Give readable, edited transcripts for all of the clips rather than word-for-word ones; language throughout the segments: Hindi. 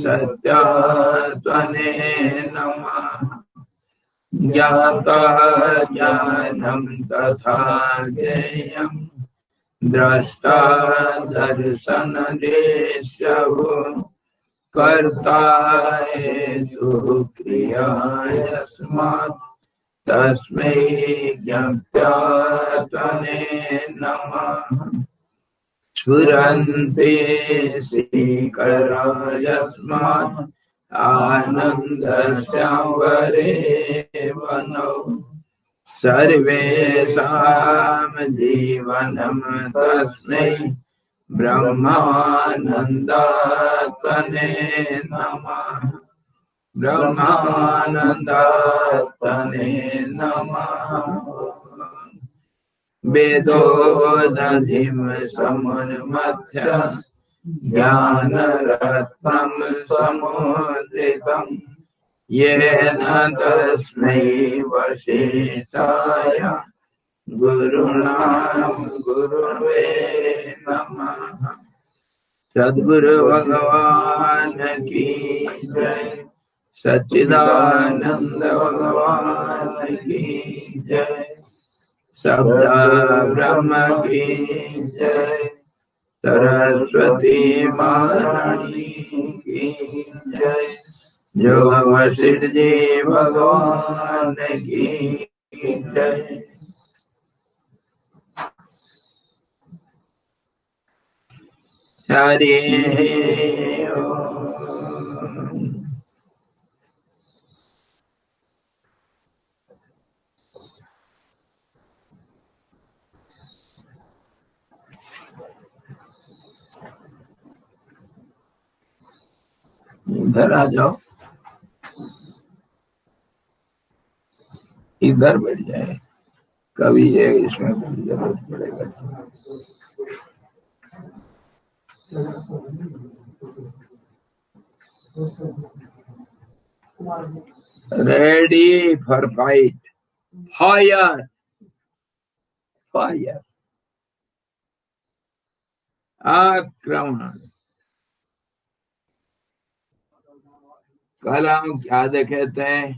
सत्यात्मने नमः। ज्ञातः ज्ञानं तथा ज्ञेयं द्रष्टा दर्शनदेशभो कर्ता हेतुः क्रिया यस्मात् तस्मै ज्ञात्यात्मने नमः। स्फुरन्ति श्रीकरा यस्मात् आनन्दस्यांवरे वनौ सर्वेषां जीवनं तस्मै ब्रह्मानन्दात्मने नमः। ब्रह्मानन्दात्मने नमः। वेदोदधिं समुन्मथ्य ज्ञानरत्नं समुद्रितं येन तस्मै वसिष्ठाय गुरुवे नमः। सद्गुरु भगवान की जय। सच्चिदानंद भगवान की जय। शब्द ब्रह्म की जय। सरस्वती महारानी की जय। जो वशिष्ठ जी भगवान की जय। हरि इधर आ जाओ, इधर बैठ जाए, कभी ये इसमें जरूरत पड़ेगा। Ready for fight. Fire fire. आक्रमण। कल हम क्या देखे थे?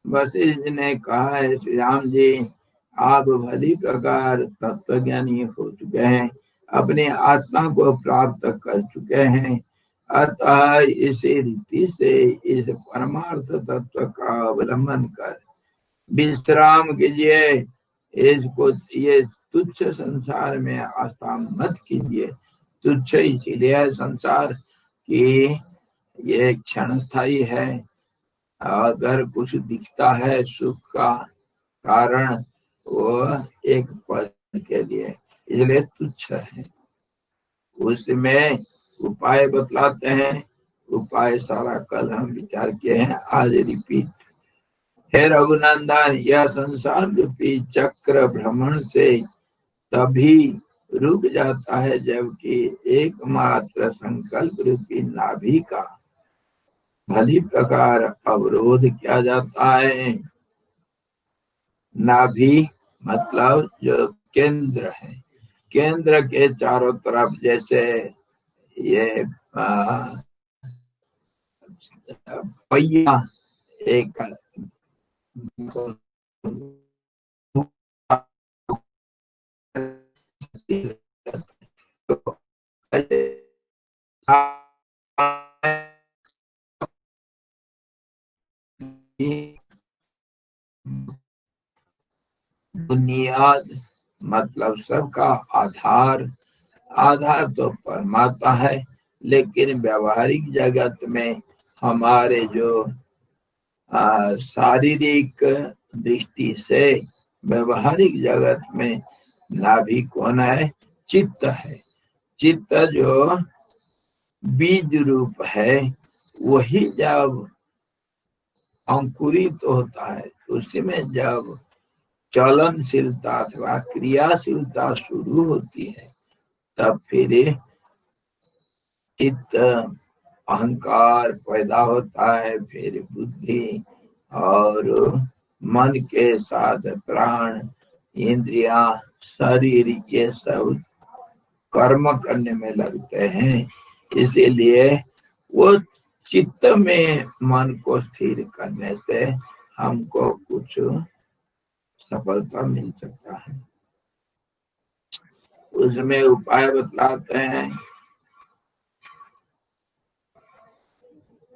वशिष्ठ ने कहा है श्री राम जी, आप भली प्रकार तत्वज्ञानी हो चुके हैं, अपने आत्मा को प्राप्त कर चुके हैं, अतः इसी रीति से इस परमार्थ तत्व का अवलंबन कर विश्राम कीजिए। इसको ये तुच्छ संसार में आस्था मत कीजिए। तुच्छ इसीलिए संसार की ये क्षणस्थायी है। अगर कुछ दिखता है सुख का कारण, वो एक पल के लिए, इसलिए तुच्छ है। उसमें उपाय बतलाते हैं। उपाय सारा कल हम विचार किए हैं, आज रिपीट। हे रघुनंदन, यह संसार रूपी चक्र भ्रमण से तभी रुक जाता है जबकि एकमात्र संकल्प रूपी नाभि का भली प्रकार अवरोध किया जाता है। नाभि मतलब जो केंद्र है, केंद्र के चारों तरफ जैसे ये पहिया एक बुनियाद मतलब सबका आधार। आधार तो परमात्मा है, लेकिन व्यवहारिक जगत में हमारे जो शारीरिक दृष्टि से व्यवहारिक जगत में नाभि कौन है? चित्त है। चित्त जो बीज रूप है, वही जब अंकुरित होता है, उसी में जब चलनशीलता अथवा क्रियाशीलता शुरू होती है, तब फिर चित्त अहंकार पैदा होता है, फिर बुद्धि और मन के साथ प्राण, इंद्रिया, शरीर, ये सब कर्म करने में लगते हैं। इसीलिए वो चित्त में मन को स्थिर करने से हमको कुछ सफलता मिल सकता है। उसमें उपाय बतलाते हैं।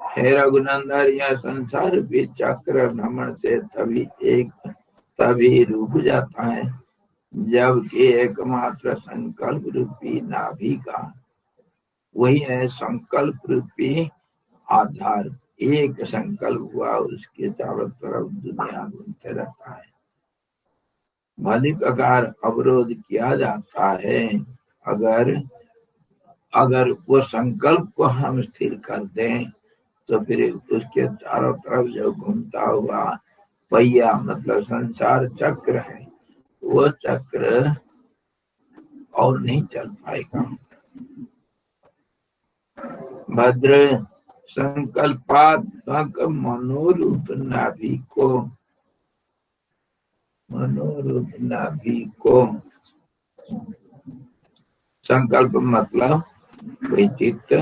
हे रघुनंदन, यह संसार रूपी चक्र भ्रमण से तभी रुक जाता है जबकि एकमात्र संकल्प रूपी नाभि का, वही है संकल्प रूपी आधार, एक संकल्प हुआ उसके चारों तरफ दुनिया घूमते रहता है। भली प्रकार अवरोध किया जाता है। अगर वो संकल्प को हम स्थिर कर दें तो फिर उसके चारों तरफ जो घूमता हुआ पहिया मतलब संसार चक्र है, वो चक्र और नहीं चल पाएगा। भद्र संकल्पात्मक मनोरूप नाभि को संकल्प मतलब कोई चित्त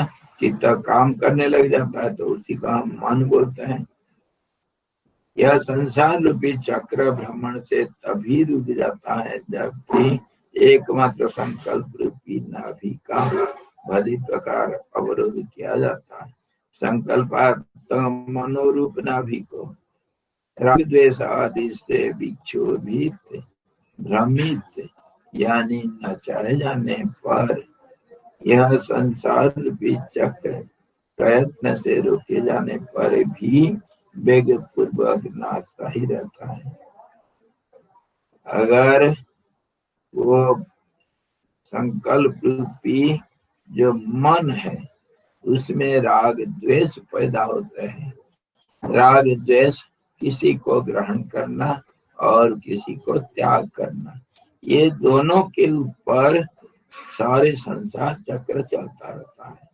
काम करने लग जाता है तो उसी का हम मन बोलते हैं। यह संसार रूपी चक्र भ्रमण से तभी रुक जाता है जबकि एकमात्र संकल्प रूपी नाभि का भली प्रकार अवरोध किया जाता है। संकल्पात्मक मनोरूप नाभि को राग द्वेष आदि से विक्षोभित भ्रमित यानी नचाए जाने पर यह संसार रूपी चक्र प्रयत्न से रोके जाने पर भी वेग पूर्वक नाचता ही रहता है। अगर वो संकल्प रूपी जो मन है उसमें राग द्वेष पैदा होते हैं। राग द्वेष किसी को ग्रहण करना और किसी को त्याग करना, ये दोनों के ऊपर सारे संसार चक्र चलता रहता है।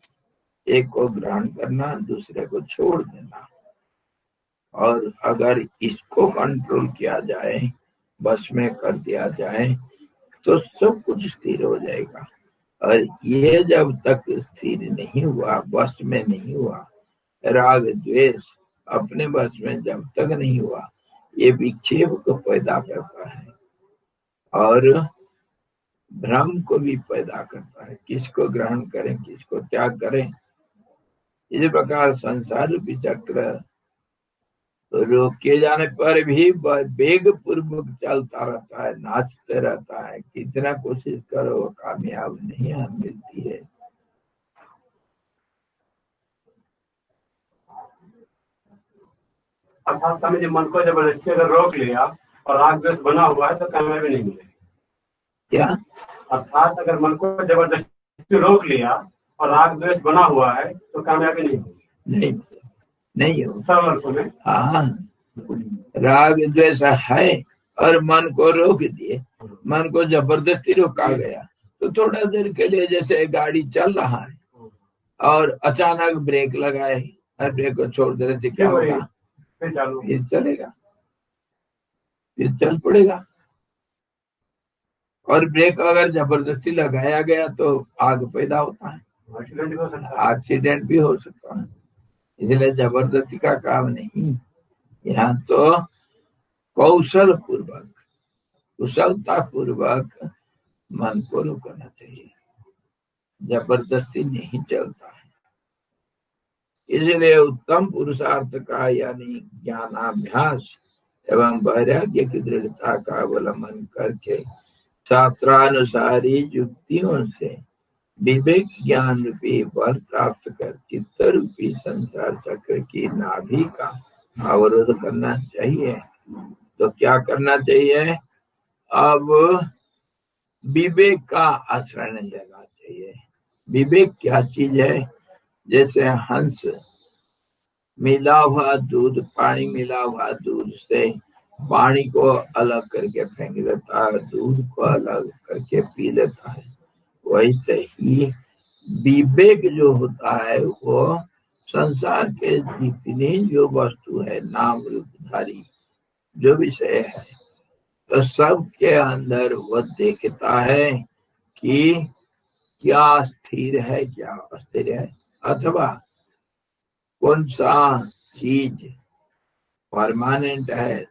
एक को ग्रहण करना, दूसरे को छोड़ देना। और अगर इसको कंट्रोल किया जाए, बस में कर दिया जाए तो सब कुछ स्थिर हो जाएगा। और ये जब तक स्थिर नहीं हुआ, बस में नहीं हुआ, राग द्वेष अपने बस में जब तक नहीं हुआ, ये विक्षेप को पैदा करता है और भ्रम को भी पैदा करता है। किसको ग्रहण करें, किसको त्याग करें। इस प्रकार संसार रूपी चक्र रोके जाने पर भी वेग पूर्वक चलता रहता है, नाचते रहता है। कितना कोशिश करो कामयाब नहीं मिलती है। अर्थात जब मन को जबरदस्ती अगर रोक लिया और राग द्वेष बना हुआ है तो कामयाबी नहीं मिलेगी। क्या? अर्थात अगर मन को जबरदस्ती रोक लिया और राग द्वेष बना हुआ है तो कामयाबी नहीं होगी। नहीं हो। सरल अर्थों में हाँ, राग द्वेष है और मन को रोक दिए, मन को जबरदस्ती रोका गया तो थोड़ा देर के लिए जैसे गाड़ी चल रहा है और अचानक ब्रेक लगाए और ब्रेक को छोड़ देने से क्या होगा? फिर चलेगा, फिर चल पड़ेगा। और ब्रेक अगर जबरदस्ती लगाया गया तो आग पैदा होता है, एक्सीडेंट भी हो सकता है। इसलिए जबरदस्ती का काम नहीं, यहाँ तो कौशल पूर्वक, कुशलता पूर्वक मन को रोकना चाहिए। जबरदस्ती नहीं चलता है। इसलिए उत्तम पुरुषार्थ का यानी ज्ञानाभ्यास एवं वैराग्य की दृढ़ता का अवलंबन करके शास्त्रानुसारी युक्तियों से विवेक ज्ञान रूपी बल प्राप्त कर चित्त रूपी संसार चक्र की नाभि का अवरोध करना चाहिए। तो क्या करना चाहिए? अब विवेक का आश्रय लेना चाहिए। विवेक क्या चीज है? जैसे हंस मिला हुआ दूध, पानी मिला हुआ दूध से पानी को अलग करके फेंक देता है, दूध को अलग करके पी लेता है। वैसे ही विवेक जो होता है वो संसार के जितनी जो वस्तु है, नाम रूपधारी जो विषय है, तो सबके अंदर वो देखता है कि क्या स्थिर है क्या अस्थिर है, अथवा कौन सा चीज परमानेंट है,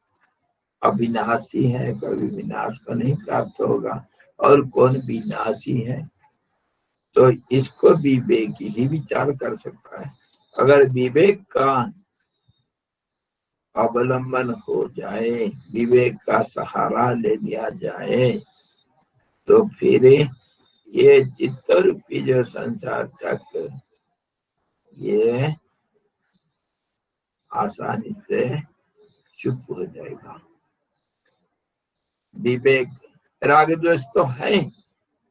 अविनाशी है, कभी विनाश को नहीं प्राप्त होगा, और कौन विनाशी है। तो इसको विवेक ही विचार कर सकता है। अगर विवेक का अवलंबन हो जाए, विवेक का सहारा ले लिया जाए, तो फिर ये चित्त रूपी जो संसार चक्र ये आसानी से चुप हो जाएगा। विवेक, राग द्वेष तो है,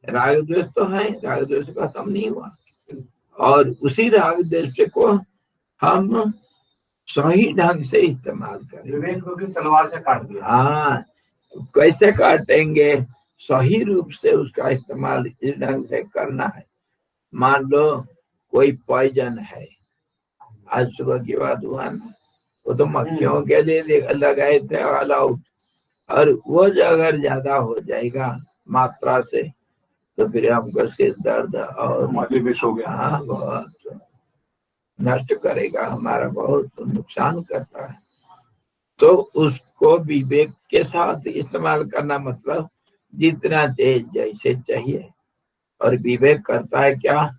राग द्वेष तो है, राग द्वेष खत्म नहीं हुआ, और उसी राग द्वेष को हम सही ढंग से इस्तेमाल करें। विवेक को भी तलवार से काट दिया। हाँ, कैसे काटेंगे? सही रूप से उसका इस्तेमाल इस ढंग से करना है। मान लो कोई पॉइजन है, आज सुबह की बात हुआ ना, वो तो मक्खियों के लिए लगाए थे ऑल आउट, और वो जो अगर ज्यादा हो जाएगा मात्रा से, तो फिर हमको सिर दर्द और विष हो गया। हाँ, बहुत नष्ट करेगा, हमारा बहुत नुकसान करता है। तो उसको विवेक के साथ इस्तेमाल करना, मतलब जितना तेज जैसे चाहिए। और विवेक करता है क्या?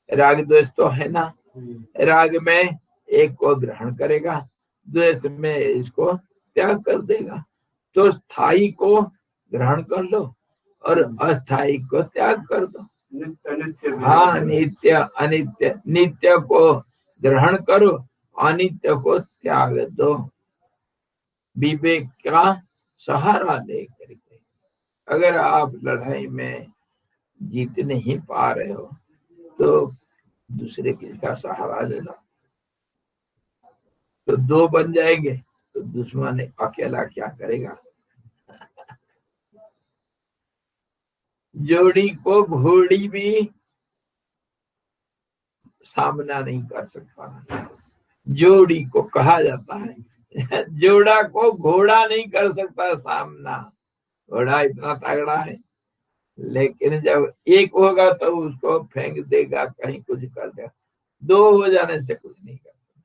राग द्वेष तो है ना, राग में एक को ग्रहण करेगा, द्वेष में इसको त्याग कर देगा। तो स्थायी को ग्रहण कर लो और अस्थायी को त्याग कर दो। हाँ, नित्य अनित्य, नित्य को ग्रहण करो, अनित्य को त्याग दो। विवेक का सहारा लेकर के अगर आप लड़ाई में जीत नहीं पा रहे हो, तो दूसरे किसका सहारा लेना? तो दो बन जाएंगे, तो दुश्मन अकेला क्या करेगा? जोड़ी को घोड़ी भी सामना नहीं कर सकता, जोड़ी को कहा जाता है। जोड़ा को घोड़ा नहीं कर सकता सामना, घोड़ा इतना तगड़ा है, लेकिन जब एक होगा तो उसको फेंक देगा, कहीं कुछ कर देगा। दो हो जाने से कुछ नहीं करता।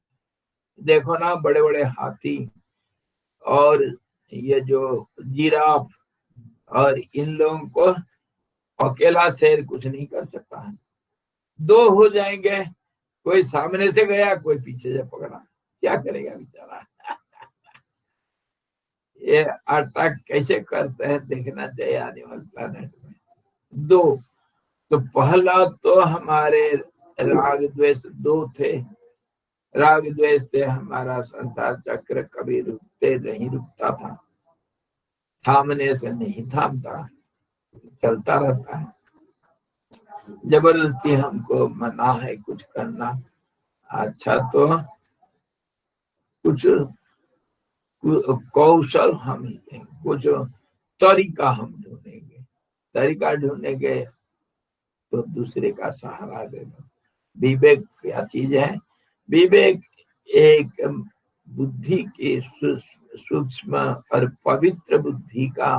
देखो ना, बड़े बड़े हाथी और ये जो जिराफ और इन लोगों को अकेला शेर कुछ नहीं कर सकता है, दो हो जाएंगे, कोई सामने से गया, कोई पीछे से पकड़ा, क्या करेगा बेचारा? ये अटैक कैसे करते हैं देखना चाहिए एनिमल प्लैनेट में। दो, तो पहला तो हमारे राग द्वेष दो थे, राग द्वेष से हमारा संसार चक्र कभी नहीं रुकता था, थामने से नहीं थामता, चलता रहता है। जबरदस्ती हमको मना है कुछ करना, अच्छा तो कुछ कौशल हम लेंगे, कुछ तरीका हम ढूंढेंगे, तरीका ढूंढेंगे तो दूसरे का सहारा लेगा। विवेक क्या चीज है? विवेक एक बुद्धि की सूक्ष्म और पवित्र बुद्धि का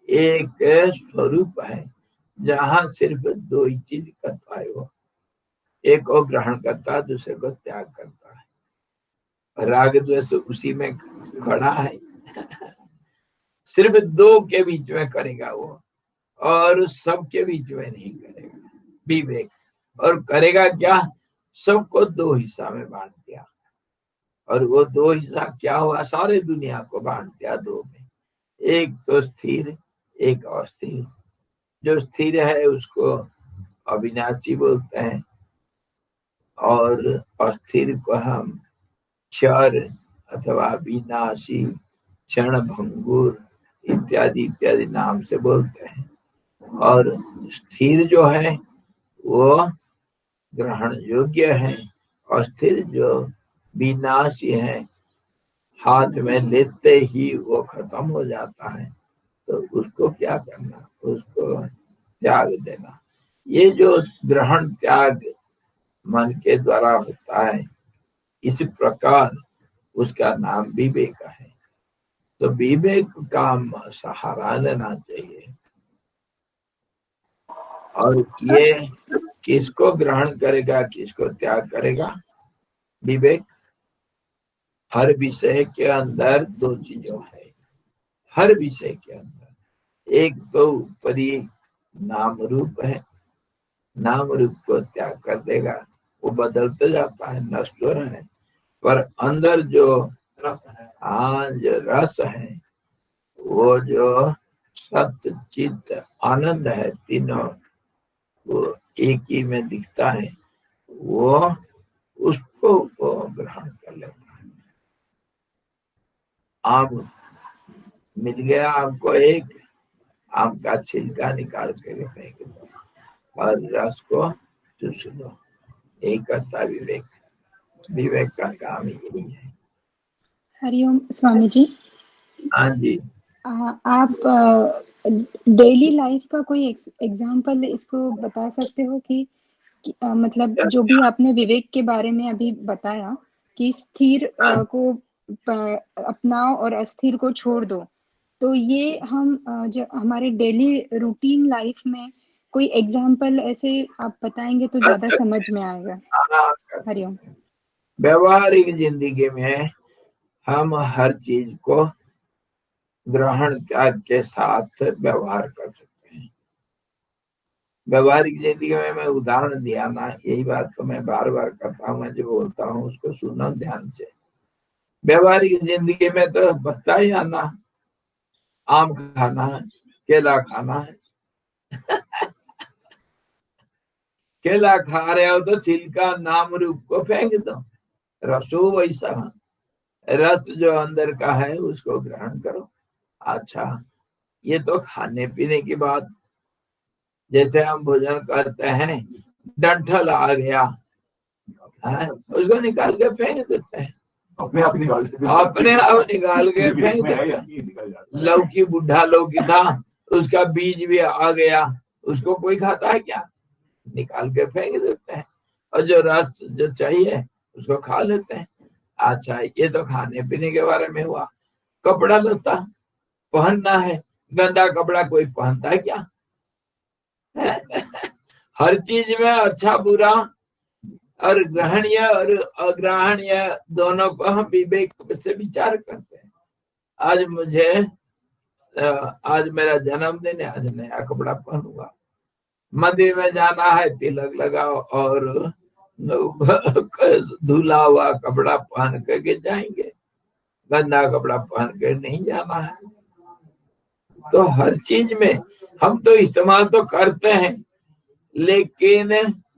एक स्वरूप है, जहाँ सिर्फ दो ही चीज करता है, वो एक को ग्रहण करता है, दूसरे को त्याग करता है। राग द्वेष उसी में खड़ा है, सिर्फ दो के बीच में करेगा वो, और सबके बीच में नहीं करेगा विवेक। और करेगा क्या? सबको दो हिस्सा में बांट दिया, और वो दो हिस्सा क्या हुआ? सारे दुनिया को बांट दिया दो में, एक तो स्थिर, एक अस्थिर। जो स्थिर है उसको अविनाशी बोलते हैं, और अस्थिर को हम क्षर अथवा विनाशी, क्षण भंगुर इत्यादि इत्यादि नाम से बोलते हैं। और स्थिर जो है वो ग्रहण योग्य है, अस्थिर जो विनाशी है, हाथ में लेते ही वो खत्म हो जाता है, तो उसको क्या करना? उसको त्याग देना। ये जो ग्रहण त्याग मन के द्वारा होता है, इस प्रकार उसका नाम विवेक है। तो विवेक का सहारा लेना चाहिए। और ये किसको ग्रहण करेगा, किसको त्याग करेगा? विवेक। हर विषय के अंदर दो चीजों है, हर विषय के अंदर। एक तो ऊपरी नाम रूप है, नाम रूप को त्याग कर देगा, वो बदलते जाता है, नष्ट हो रहा है। पर अंदर जो रस है, जो रस है, वो जो सत्य चित्त आनंद है, तीनों वो एक ही में दिखता है, वो उसको वो ग्रहण कर लेता है। आम मिल गया आपको, एक आम का छिलका निकाल के फेंक दो और रस को चूस लो। यही करता विवेक। विवेक का काम यही है। हरिओम स्वामी जी। हाँ जी। आप डेली लाइफ का कोई एग्जांपल इसको बता सकते हो कि मतलब जो भी आपने विवेक के बारे में अभी बताया कि स्थिर को अपनाओ और अस्थिर को छोड़ दो, तो ये हम जो हमारे डेली रूटीन लाइफ में कोई एग्जांपल ऐसे आप बताएंगे तो ज्यादा समझ में आएगा। हरिओम। व्यवहारिक जिंदगी में हम हर चीज को ग्रहण के साथ व्यवहार कर सकते हैं। व्यवहारिक जिंदगी में मैं उदाहरण दिया ना, यही बात तो मैं बार बार करता हूँ, मैं जो बोलता हूँ उसको सुनो ध्यान से। व्यवहारिक जिंदगी में तो बता ही आना, आम खाना है, केला खाना है। केला खा रहे हो तो छिलका नाम रूप को फेंक दो, रसो वैसा, रस जो अंदर का है उसको ग्रहण करो। अच्छा, ये तो खाने पीने की बात। जैसे हम भोजन करते हैं, डंठल आ गया है, उसको निकाल के फेंक देते हैं, अपने आप निकाल के फेंक देते हैं। लौकी, बुढ़ा लौकी था, उसका बीज भी आ गया, उसको कोई खाता है क्या? निकाल के फेंक देते हैं। और जो रस जो चाहिए उसको खा लेते हैं। अच्छा, ये तो खाने पीने के बारे में हुआ। कपड़ा लत्ता पहनना है, गंदा कपड़ा कोई पहनता है क्या? हर चीज में अच्छा बुरा और ग्रहणीय और अग्रहणीय दोनों को हम विवेक से विचार करते हैं। आज मेरा जन्मदिन है, आज नया कपड़ा पहनूंगा। मंदिर में जाना है, तिलक लगाओ और धुला हुआ कपड़ा पहन करके जाएंगे, गंदा कपड़ा पहन कर नहीं जाना है। तो हर चीज में हम तो इस्तेमाल तो करते हैं, लेकिन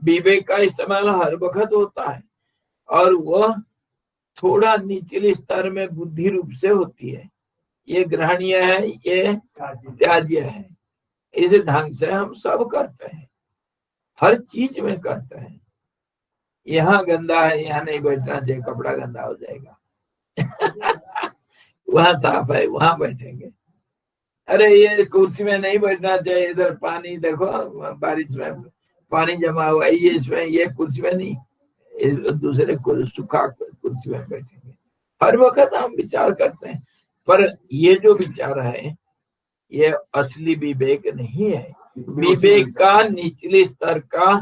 विवेक का इस्तेमाल हर वक्त होता है, और वो थोड़ा निचले स्तर में बुद्धि रूप से होती है। ये ग्रहणीय है, ये त्याज्य है। इस ढंग से हम सब करते हैं, हर चीज में करते हैं। यहाँ गंदा है, यहाँ नहीं बैठना चाहिए, कपड़ा गंदा हो जाएगा। वहां साफ है, वहां बैठेंगे। अरे ये कुर्सी में नहीं बैठना चाहिए, इधर पानी देखो, बारिश में पानी जमा हुआ है, ये इसमें, ये कुर्सी में नहीं, दूसरे सूखा कुर्सी में बैठेंगे। हर वक्त हम विचार करते हैं, पर ये जो विचार है ये असली विवेक नहीं है। विवेक का निचले स्तर का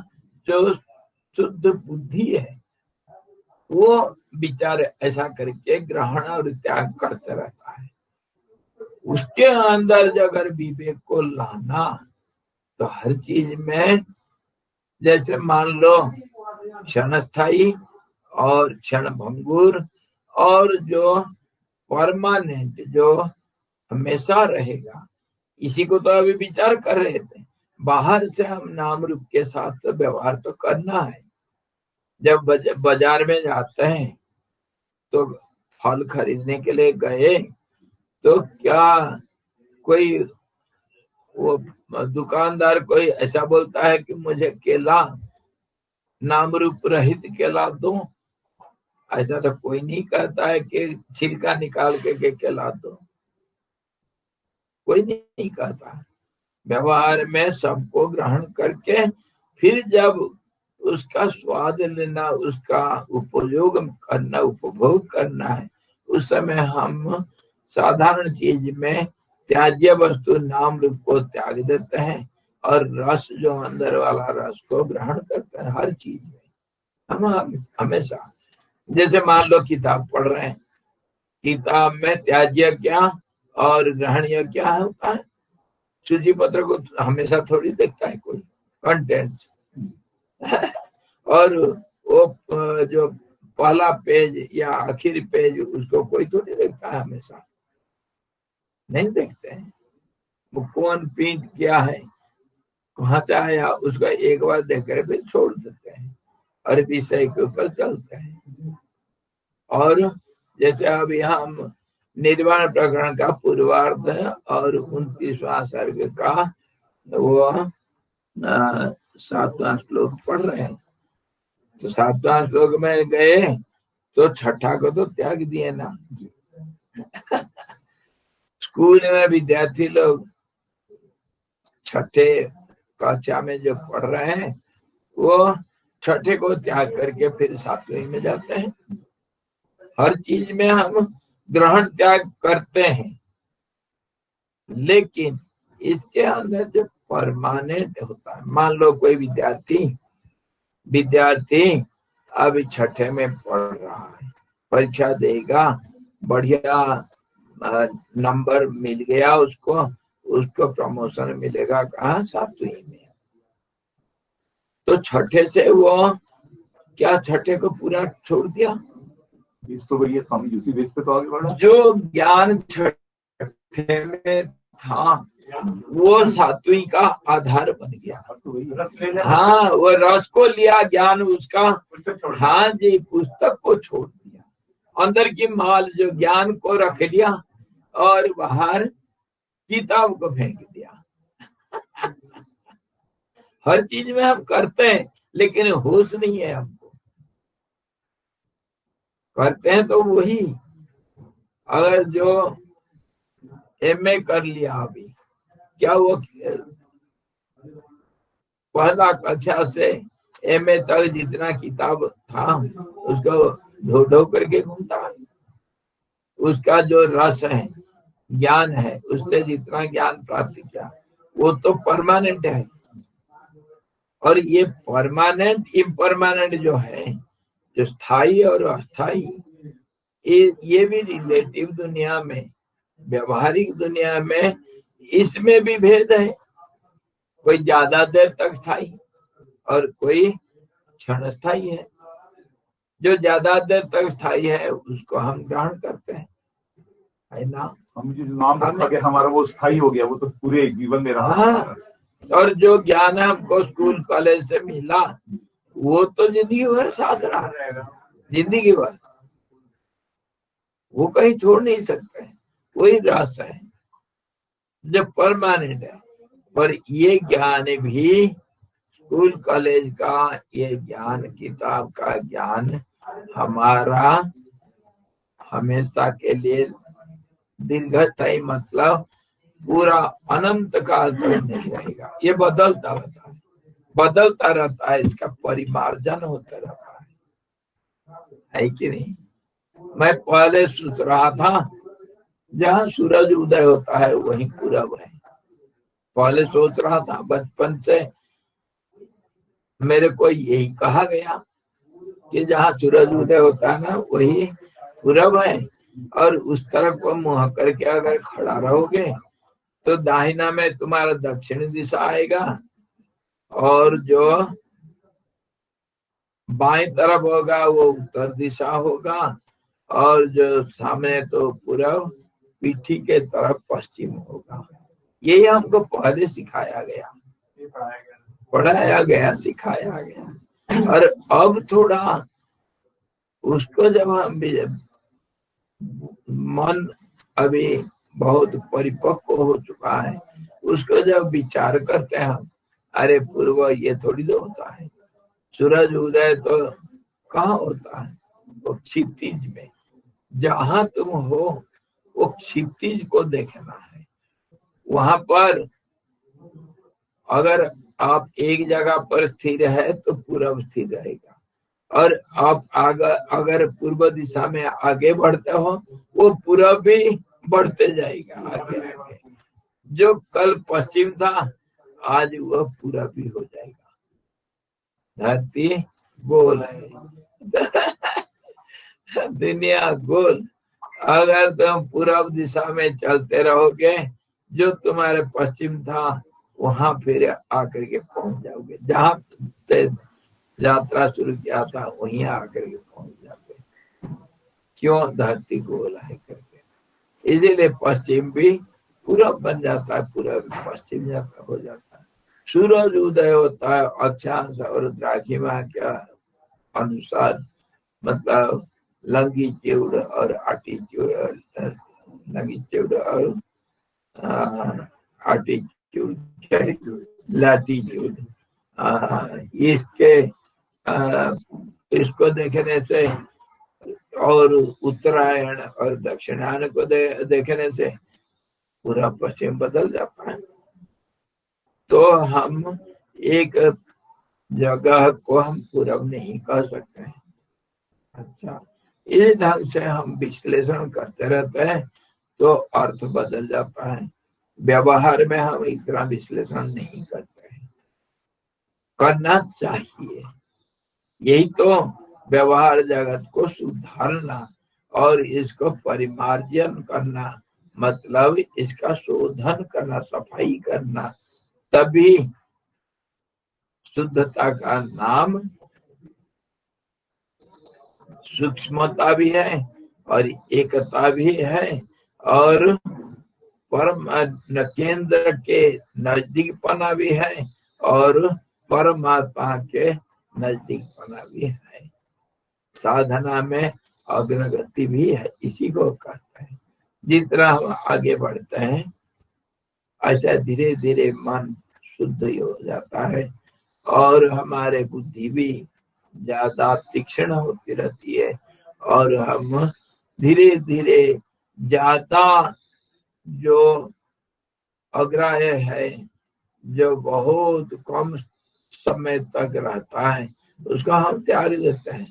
जो शुद्ध बुद्धि है, वो विचार ऐसा करके ग्रहण और त्याग करते रहता है। उसके अंदर अगर विवेक को लाना, तो हर चीज में, जैसे मान लो क्षणस्थायी और क्षण भंगुर, और जो परमानेंट जो हमेशा रहेगा, इसी को तो अभी विचार कर रहे थे। बाहर से हम नाम रूप के साथ तो व्यवहार तो करना है। जब बाजार में जाते हैं तो फल खरीदने के लिए गए, तो क्या कोई वो दुकानदार कोई ऐसा बोलता है कि मुझे केला नाम रूप रहित केला दो? ऐसा तो कोई नहीं कहता है कि छिलका निकाल के केला दो, कोई नहीं कहता। व्यवहार में सबको ग्रहण करके फिर जब उसका स्वाद लेना, उसका उपयोग करना, उपभोग करना है, उस समय हम साधारण चीज में त्याज्य वस्तु नाम रूप को त्याग देते हैं और रस जो अंदर वाला रस को ग्रहण करते हैं हर चीज में। हम हमेशा, जैसे मान लो किताब पढ़ रहे हैं, किताब में त्याज्य क्या और ग्रहणीय क्या होता है। सूची पत्र को हमेशा थोड़ी देखता है कोई कंटेंट और वो जो पहला पेज या आखिरी पेज उसको कोई थोड़ी देखता है, हमेशा नहीं देखते हैं। वो कौन प्रिंट क्या है, कहाँ से आया, उसका एक बार देख कर फिर छोड़ देते हैं और विषय के ऊपर चलते हैं। और जैसे अभी हम निर्वाण प्रकरण का पूर्वार्ध और 29वां सर्ग का वो 7वां श्लोक पढ़ रहे हैं। तो 7वां श्लोक में गए तो छठा को तो त्याग दिए ना। स्कूल में विद्यार्थी लोग छठे कक्षा में जो पढ़ रहे हैं वो छठे को त्याग करके फिर 7वीं में जाते हैं। हर चीज में हम ग्रहण त्याग करते हैं, लेकिन इसके अंदर जो परमानेंट होता है, मान लो कोई विद्यार्थी अभी छठे में पढ़ रहा है, परीक्षा देगा, बढ़िया नंबर मिल गया उसको प्रमोशन मिलेगा कहाँ, 7वीं में। तो छठे से वो क्या छठे को पूरा छोड़ दिया? तो भैया स्वामी जी उसी बेस पे तो आगे बढ़ा। जो ज्ञान छठे में था वो 7वीं का आधार बन गया। हाँ, वो रस को लिया, ज्ञान उसका, हाँ जी, पुस्तक को छोड़ दिया, अंदर की माल जो ज्ञान को रख लिया और बाहर किताब को फेंक दिया। हर चीज में हम करते हैं लेकिन होश नहीं है हमको। करते हैं तो वही, अगर जो एमए कर लिया अभी, क्या वो पहला कक्षा से एमए तक जितना किताब था उसको ढो ढो करके घूमता है। उसका जो रस है, ज्ञान है, उससे जितना ज्ञान प्राप्त किया वो तो परमानेंट है। और ये परमानेंट इम्परमानेंट जो है, जो स्थायी और अस्थायी, ये भी रिलेटिव दुनिया में, व्यवहारिक दुनिया में इसमें भी भेद है। कोई ज्यादा देर तक स्थायी और कोई क्षण स्थायी है। जो ज्यादा देर तक स्थायी है उसको हम ग्रहण करते हैं, है ना। हम जो नाम रखा गया हमारा वो स्थायी हो गया, वो तो पूरे जीवन में रहा। हाँ, और जो ज्ञान हमको स्कूल कॉलेज से मिला वो तो जिंदगी भर साथ रहा, जिंदगी भर, वो कहीं छोड़ नहीं सकते। वही रस है जो परमानेंट है। पर ये ज्ञान भी, स्कूल कॉलेज का ये ज्ञान, किताब का ज्ञान हमारा हमेशा के लिए दीर्घस्थायी, मतलब पूरा अनंत काल तक नहीं रहेगा। ये बदलता रहता है, इसका परिमार्जन होता रहता है कि नहीं। मैं पहले सोच रहा था जहाँ सूरज उदय होता है वहीं पूरब है। पहले सोच रहा था, बचपन से मेरे को यही कहा गया कि जहाँ सूरज उदय होता है ना वही पूरब है, और उस तरफ को मुंह करके अगर खड़ा रहोगे तो दाहिना में तुम्हारा दक्षिण दिशा आएगा, और जो बाएं तरफ होगा वो उत्तर दिशा होगा, और जो सामने तो पूरब, पीठी के तरफ पश्चिम होगा। यही हमको पहले सिखाया गया, पढ़ाया गया, सिखाया गया। और अब थोड़ा उसको जब हम मन अभी बहुत परिपक्व हो चुका है, उसको जब विचार करते हैं हम, अरे पूर्व ये थोड़ी तो होता है। सूरज उदय तो कहाँ होता है? वो क्षितिज में। जहां तुम हो वो क्षितिज को देखना है। वहां पर अगर आप एक जगह पर स्थिर है तो पूरब स्थिर रहेगा, और आप अगर पूर्व दिशा में आगे बढ़ते हो वो पूरब भी बढ़ते जाएगा आगे आगे। जो कल पश्चिम था आज वह पूरा भी हो जाएगा। धरती गोल है, दुनिया गोल। अगर तुम पूर्व दिशा में चलते रहोगे, जो तुम्हारे पश्चिम था वहां फिर आकर के पहुंच जाओगे। जहां से यात्रा शुरू किया था वहीं आकर के पहुंच जाते। क्यों? धरती गोल है करके। इसीलिए पश्चिम भी पूरब बन जाता है, पूरब पश्चिम जाता हो जाता है। सूरज उदय होता है अक्षांश और द्राघिमा के अनुसार, मतलब लंगीट्यूड और आटीट्यूड, लंगीट्यूड और आटीट्यूड, लैटीट्यूड, इसके इसको देखने से और उत्तरायण और दक्षिणायन को देखने से पूरा पश्चिम बदल जाता है। तो हम एक जगह को हम पूरब नहीं कह सकते हैं। अच्छा, इस ढंग से हम विश्लेषण करते रहते हैं तो अर्थ बदल जाता है। व्यवहार में हम इतना विश्लेषण नहीं करते हैं, करना चाहिए। यही तो व्यवहार जगत को सुधारना और इसको परिमार्जन करना, मतलब इसका शोधन करना, सफाई करना, तभी शुद्धता का नाम सूक्ष्मता भी है और एकता भी है और परम केंद्र के नजदीक पना भी है और परमात्मा के नजदीक पना भी है। साधना में अग्रगति भी है, इसी को कहते हैं। जितना हम आगे बढ़ते हैं ऐसा धीरे धीरे मन शुद्ध हो जाता है और हमारे बुद्धि भी ज्यादा तीक्ष्ण होती रहती है और हम धीरे धीरे ज्यादा जो अग्राह्य है, जो बहुत कम समय तक रहता है, उसका हम त्याग देते हैं।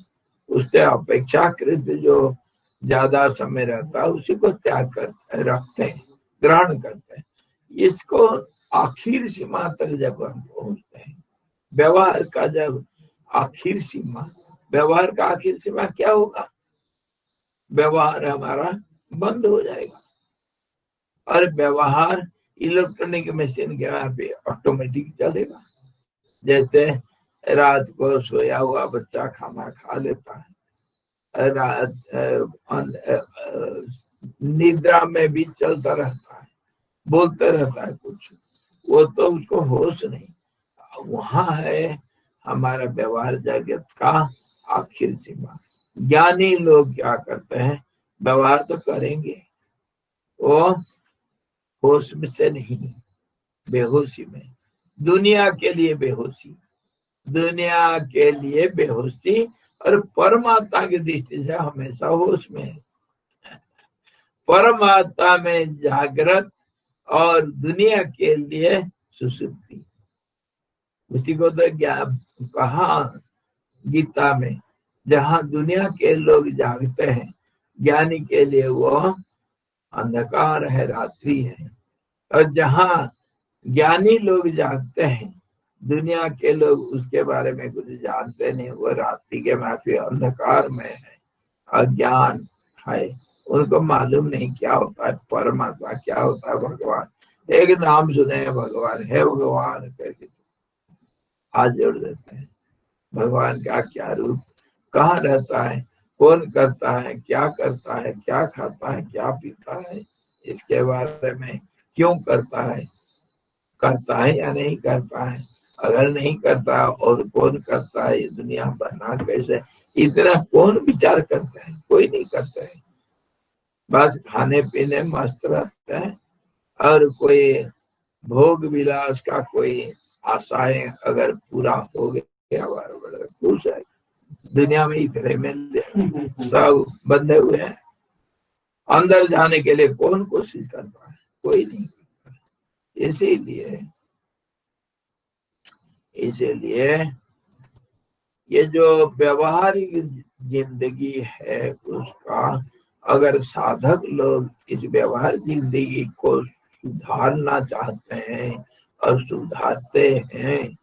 उससे अपेक्षाकृत जो ज्यादा समय रहता है उसी को त्याग करते रखते हैं, ग्रहण करते हैं। इसको आखिर सीमा तक जब हम पहुंचते हैं, व्यवहार का जब आखिर सीमा, व्यवहार का आखिर सीमा क्या होगा? व्यवहार हमारा बंद हो जाएगा और व्यवहार इलेक्ट्रॉनिक मशीन के वहां पे ऑटोमेटिक चलेगा। जैसे रात को सोया हुआ बच्चा खाना खा लेता है, निद्रा में भी चलता रहता है, बोलते रहता है कुछ, वो तो उसको होश नहीं। वहां है हमारा व्यवहार जगत का आखिर सीमा। ज्ञानी लोग क्या करते हैं? व्यवहार तो करेंगे, वो होश में से नहीं, बेहोशी में। दुनिया के लिए बेहोशी, दुनिया के लिए बेहोशी और परमात्मा की दृष्टि से हमेशा होश में है। परमात्मा में जागृत और दुनिया के लिए सुसुप्ति। उसी को तो ज्ञान कहा गीता में, जहां दुनिया के लोग जागते हैं, ज्ञानी के लिए वो अंधकार है, रात्रि है। और जहां ज्ञानी लोग जागते हैं, दुनिया के लोग उसके बारे में कुछ जानते नहीं, वो रात्रि के माफी अंधकार में है, अज्ञान है। उनको मालूम नहीं क्या होता है परमात्मा, क्या होता है भगवान। एक नाम सुने भगवान है, भगवान करके हाथ जोड़ देते हैं। भगवान का क्या रूप, कहाँ रहता है, कौन करता है, क्या करता है, क्या खाता है, क्या पीता है, इसके बारे में क्यों करता है या नहीं करता है, अगर नहीं करता और कौन करता है, ये दुनिया बना कैसे, इतना कौन विचार करता है? कोई नहीं करता है। बस खाने पीने मस्त रहता है और कोई भोग विलास का कोई आशाएं अगर पूरा हो गया, बड़ा खुश है। दुनिया में इतने में सब बंधे हुए हैं। अंदर जाने के लिए कौन कोशिश करता है? कोई नहीं। इसीलिए ये जो व्यवहारिक जिंदगी है, उसका अगर साधक लोग इस व्यवहार जिंदगी को सुधारना चाहते हैं और सुधारते हैं,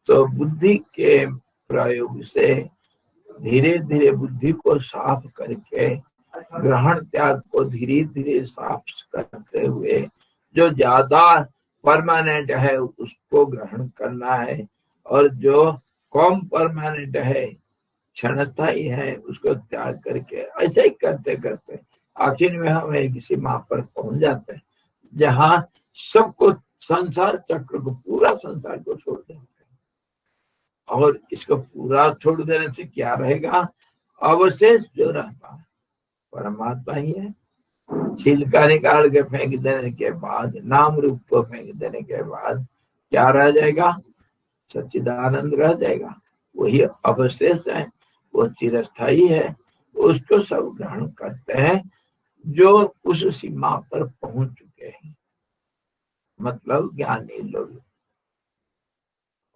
तो बुद्धि के प्रयोग से धीरे धीरे बुद्धि को साफ करके ग्रहण त्याग को धीरे धीरे साफ करते हुए जो ज्यादा परमानेंट है उसको ग्रहण करना है, और जो कम परमानेंट है क्षणस्थायी है उसको त्याग करके ऐसे ही करते करते आखिर में हम एक सीमा पर पहुंच जाते हैं जहाँ सबको, संसार चक्र को, पूरा संसार को छोड़ देते हैं। और इसको पूरा छोड़ देने से क्या रहेगा? अवशेष जो रहता है परमात्मा ही है। छिलका निकाल के फेंक देने के बाद, नाम रूप को फेंक देने के बाद क्या रह जाएगा? सच्चिदानंद रह जाएगा। वही अवशेष है, वो चिरस्थायी है। उसको सब ग्रहण करते हैं जो उस सीमा पर पहुंच चुके हैं, मतलब ज्ञानी लोग।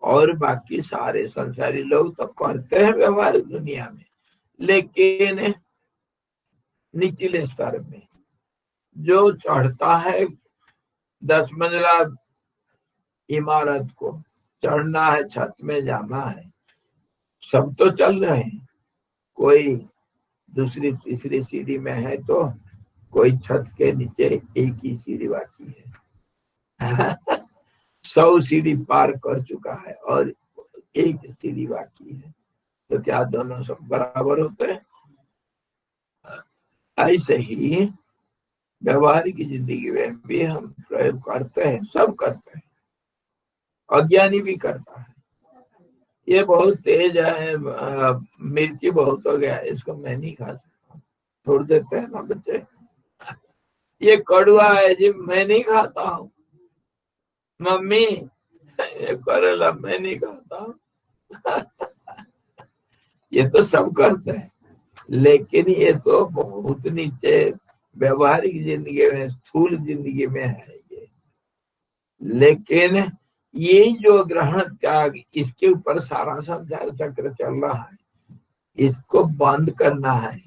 और बाकी सारे संसारी लोग तो करते हैं व्यवहार दुनिया में, लेकिन निचले स्तर में जो चढ़ता है 10 मंजिला इमारत को चढ़ना है, छत में जाना है, सब तो चल रहे हैं। कोई दूसरी तीसरी सीढ़ी में है तो कोई छत के नीचे एक ही सीढ़ी बाकी है 100 सीढ़ी पार कर चुका है और एक सीढ़ी बाकी है, तो क्या दोनों सब बराबर होते हैं? ऐसे ही व्यवहारिक जिंदगी में भी हम प्रयोग करते हैं, सब करते हैं। अज्ञानी भी करता है। ये बहुत तेज है, मिर्ची बहुत हो गया, इसको मैं नहीं खा सकता, छोड़ देते हैं ना बच्चे। ये कड़वा है जी, मैं नहीं खाता हूँ। मम्मी ये करेला मैं नहीं खाता ये तो सब करते हैं, लेकिन ये तो बहुत नीचे व्यवहारिक जिंदगी में, स्थूल जिंदगी में है ये। लेकिन ये जो ग्रहण त्याग, इसके ऊपर सारा संसार चक्र चल रहा है, इसको बंद करना है।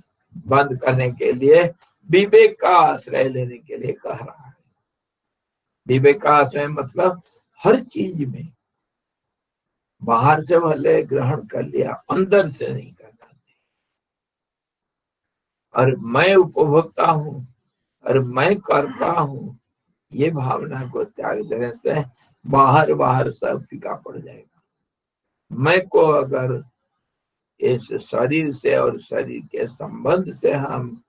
बंद करने के लिए विवेक का आश्रय लेने के लिए कह रहा है। विवेक का आश्रय मतलब हर चीज में बाहर से भले ग्रहण कर लिया, अंदर से नहीं करना। और मैं उपभोक्ता हूँ और मैं करता हूँ, ये भावना को त्याग देने से बाहर बाहर सब फीका पड़ जाएगा। मैं को अगर इस शरीर से और शरीर के संबंध से हम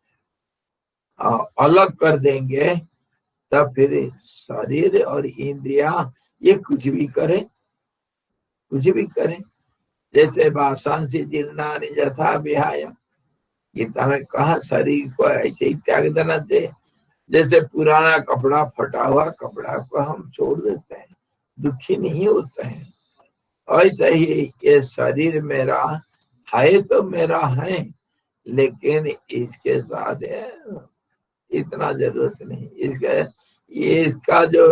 अलग कर देंगे, तब फिर शरीर और इंद्रिया ये कुछ भी करें, कुछ भी करें। जैसे वासांसी जीर्णानि यथा विहाय, गीता में कहा शरीर को ऐसे ही त्याग देना चाहिए। जैसे पुराना कपड़ा, फटा हुआ कपड़ा को हम छोड़ देते हैं, दुखी नहीं होते हैं, ऐसे ही ये शरीर मेरा है तो मेरा है, लेकिन इसके साथ इतना जरूरत नहीं। इसका जो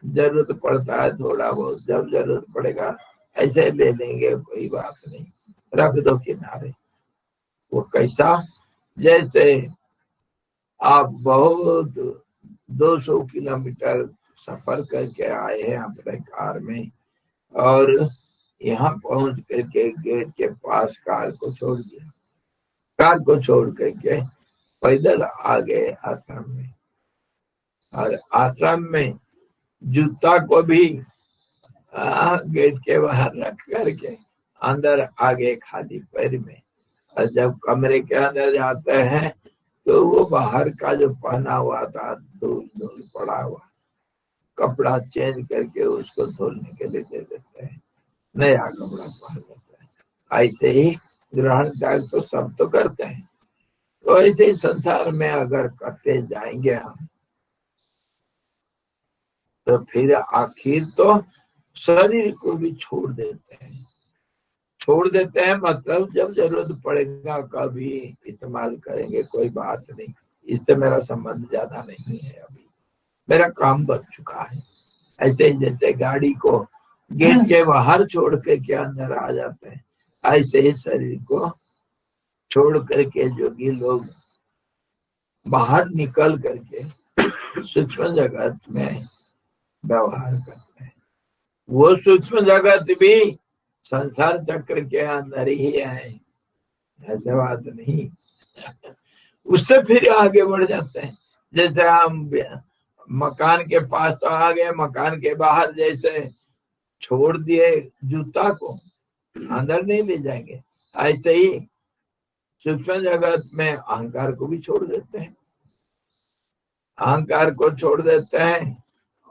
जरूरत पड़ता है थोड़ा बहुत, जब जरूरत पड़ेगा ऐसे ले लेंगे, कोई बात नहीं, रख दो किनारे। वो कैसा? जैसे आप बहुत 200 किलोमीटर सफर करके आए हैं अपने कार में, और यहाँ पहुंच करके गेट के पास कार को छोड़ दिया, कार को छोड़ करके पैदल आ गए आश्रम में, और आश्रम में जूता को भी गेट के बाहर रख करके अंदर आ गए खाली पैर में। और जब कमरे के अंदर जाते हैं तो वो बाहर का जो पहना हुआ था धूल धूल पड़ा हुआ कपड़ा चेंज करके उसको धोने के लिए दे देते हैं, नया कपड़ा पहन लेते हैं। ऐसे ही ग्रहण त्याग तो सब तो करते हैं, तो ऐसे ही संसार में अगर करते जाएंगे हम, तो फिर आखिर तो शरीर को भी छोड़ देते हैं। छोड़ देते हैं मतलब जब जरूरत पड़ेगा कभी इस्तेमाल करेंगे, कोई बात नहीं, इससे मेरा संबंध ज्यादा नहीं है, अभी मेरा काम बन चुका है। ऐसे ही जैसे गाड़ी को गेट के बाहर छोड़ के अंदर आ जाते हैं, ऐसे ही शरीर को छोड़ करके जोगी लोग बाहर निकल करके सूक्ष्म जगत में व्यवहार करते हैं। वो सूक्ष्म जगत भी संसार चक्र के अंदर ही है, ऐसे बात नहीं। उससे फिर आगे बढ़ जाते हैं। जैसे हम मकान के पास तो आ गए, मकान के बाहर जैसे छोड़ दिए जूता को, अंदर नहीं ले जाएंगे, ऐसे ही सूक्ष्म जगत में अहंकार को भी छोड़ देते हैं, अहंकार को छोड़ देते हैं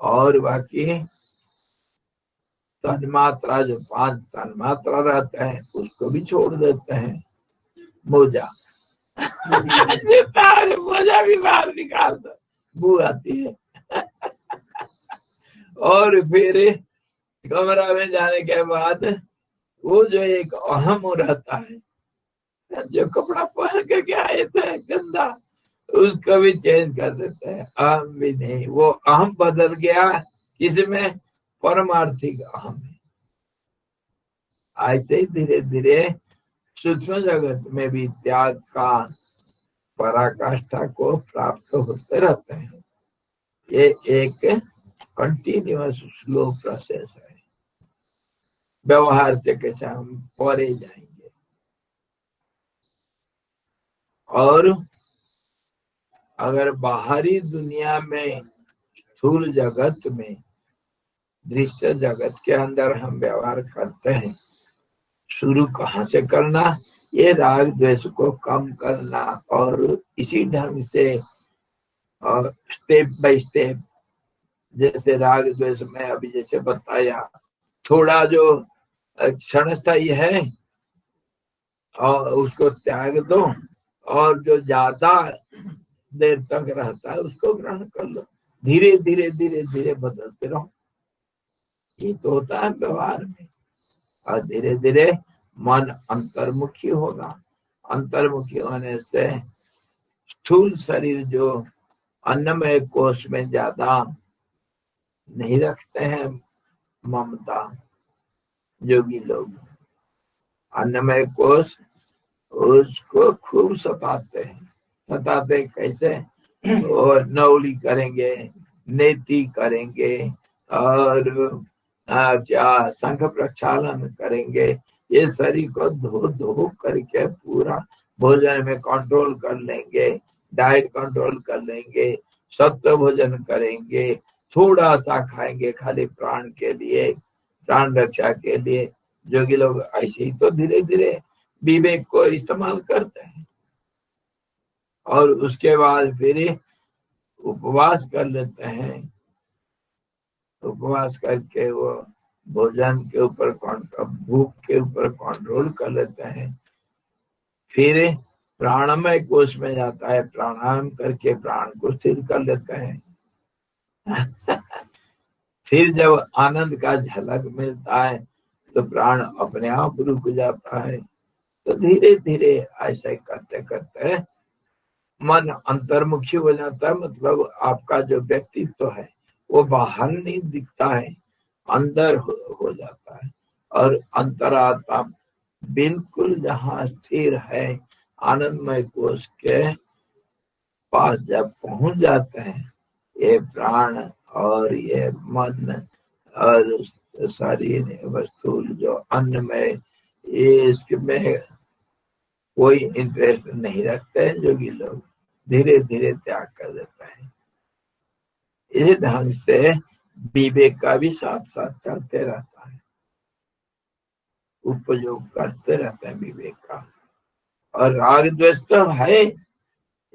और बाकी तन्मात्रा, जो 5 तन्मात्रा रहता है उसको भी छोड़ देते हैं। मोजा मोजा भी बाहर निकाल दो, बू आती है। और फिर कमरा में जाने के बाद वो जो एक अहम रहता है, जो कपड़ा पहन करके आए थे गंदा, उसको भी चेंज कर देते हैं। अहम भी नहीं, वो अहम बदल गया किसमें? परमार्थिक अहम है। ऐसे ही धीरे धीरे सूक्ष्म जगत में भी त्याग का पराकाष्ठा को प्राप्त होते रहते हैं। ये एक कंटिन्यूअस स्लो प्रोसेस है। व्यवहार से कैसे हम परे जाएंगे। और अगर बाहरी दुनिया में, स्थूल जगत में, दृश्य जगत के अंदर हम व्यवहार करते हैं, शुरू कहाँ से करना? ये राग द्वेष को कम करना, और इसी ढंग से स्टेप बाय स्टेप, जैसे राग द्वेष में अभी जैसे बताया, थोड़ा जो क्षणस्थायी है और उसको त्याग दो, और जो ज्यादा देर तक रहता है उसको ग्रहण कर लो। धीरे धीरे धीरे धीरे बदलते रहो। ये तो होता है व्यवहार में। और धीरे धीरे मन अंतर्मुखी होगा। अंतर्मुखी होने से स्थूल शरीर जो अन्नमय कोश में ज्यादा नहीं रखते हैं ममता, योगी लोग अन्नमय कोश उसको खूब सताते हैं। सताते कैसे? और नौली करेंगे, नेति करेंगे, और क्या शंख प्रक्षालन करेंगे। ये शरीर को धो धो करके पूरा भोजन में कंट्रोल कर लेंगे, डाइट कंट्रोल कर लेंगे, सत्व भोजन करेंगे, थोड़ा सा खाएंगे खाली प्राण के लिए, प्राण रक्षा के लिए। जोगी लोग ऐसे ही तो धीरे धीरे विवेक को इस्तेमाल करते हैं। और उसके बाद फिर उपवास कर लेते हैं। उपवास करके वो भोजन के ऊपर, भूख के ऊपर कंट्रोल कर लेते हैं। फिर प्राणमय कोश में जाता है, प्राणायाम करके प्राण को स्थिर कर लेते हैं। फिर जब आनंद का झलक मिलता है तो प्राण अपने आप रुक जाता है। तो धीरे धीरे ऐसा करते करते मन अंतर्मुखी हो जाता है। मतलब आपका जो व्यक्तित्व है वो बाहर नहीं दिखता है, अंदर हो जाता है। और अंतरात्मा बिल्कुल जहाँ स्थिर है, आनंदमय कोश के पास जब पहुंच जाते हैं, ये प्राण और ये मन और शरीर वस्तु जो अन्नमय, ये इसमें कोई इंटरेस्ट नहीं रखते हैं। जोगी लोग धीरे धीरे त्याग कर देते हैं। इस ढंग से विवेक का भी साथ साथ चलते रहता है, उपयोग करते रहते हैं विवेक का। और राग द्वेष तो है,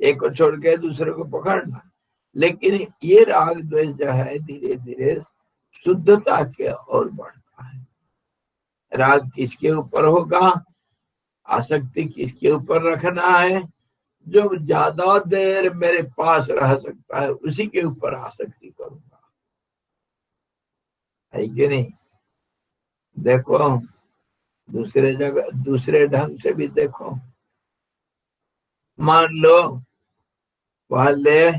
एक को छोड़ के दूसरे को पकड़ना, लेकिन ये राग द्वेष जो है धीरे धीरे शुद्धता के ओर बढ़ता है। राग किसके ऊपर होगा? आसक्ति किसके ऊपर रखना है? जो ज्यादा देर मेरे पास रह सकता है उसी के ऊपर आसक्ति करूंगा, है कि नहीं? देखो दूसरे जगह, दूसरे ढंग से भी देखो। मान लो पहले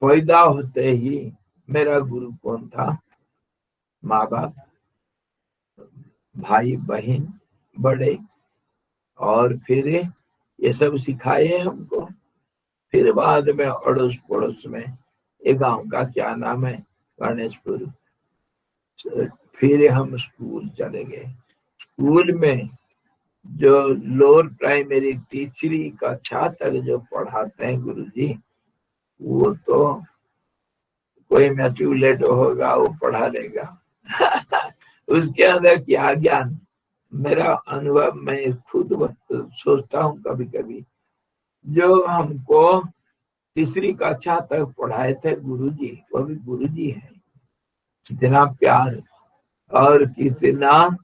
पैदा होते ही मेरा गुरु कौन था? माँ बाप, भाई बहन बड़े, और फिर ये सब सिखाए हमको। फिर बाद में अड़ोस पड़ोस में, एक गांव का क्या नाम है, गणेशपुर, फिर हम स्कूल चले गए। स्कूल में जो लोअर प्राइमरी तीसरी कक्षा तक जो पढ़ाते हैं गुरुजी, वो तो कोई मैट्रिकुलेट होगा वो पढ़ा लेगा। उसके अंदर क्या ज्ञान, मेरा अनुभव मैं खुद सोचता हूँ कभी कभी, जो हमको तीसरी कक्षा तक पढ़ाए थे गुरुजी, वो भी गुरुजी है। कितना प्यार और कितना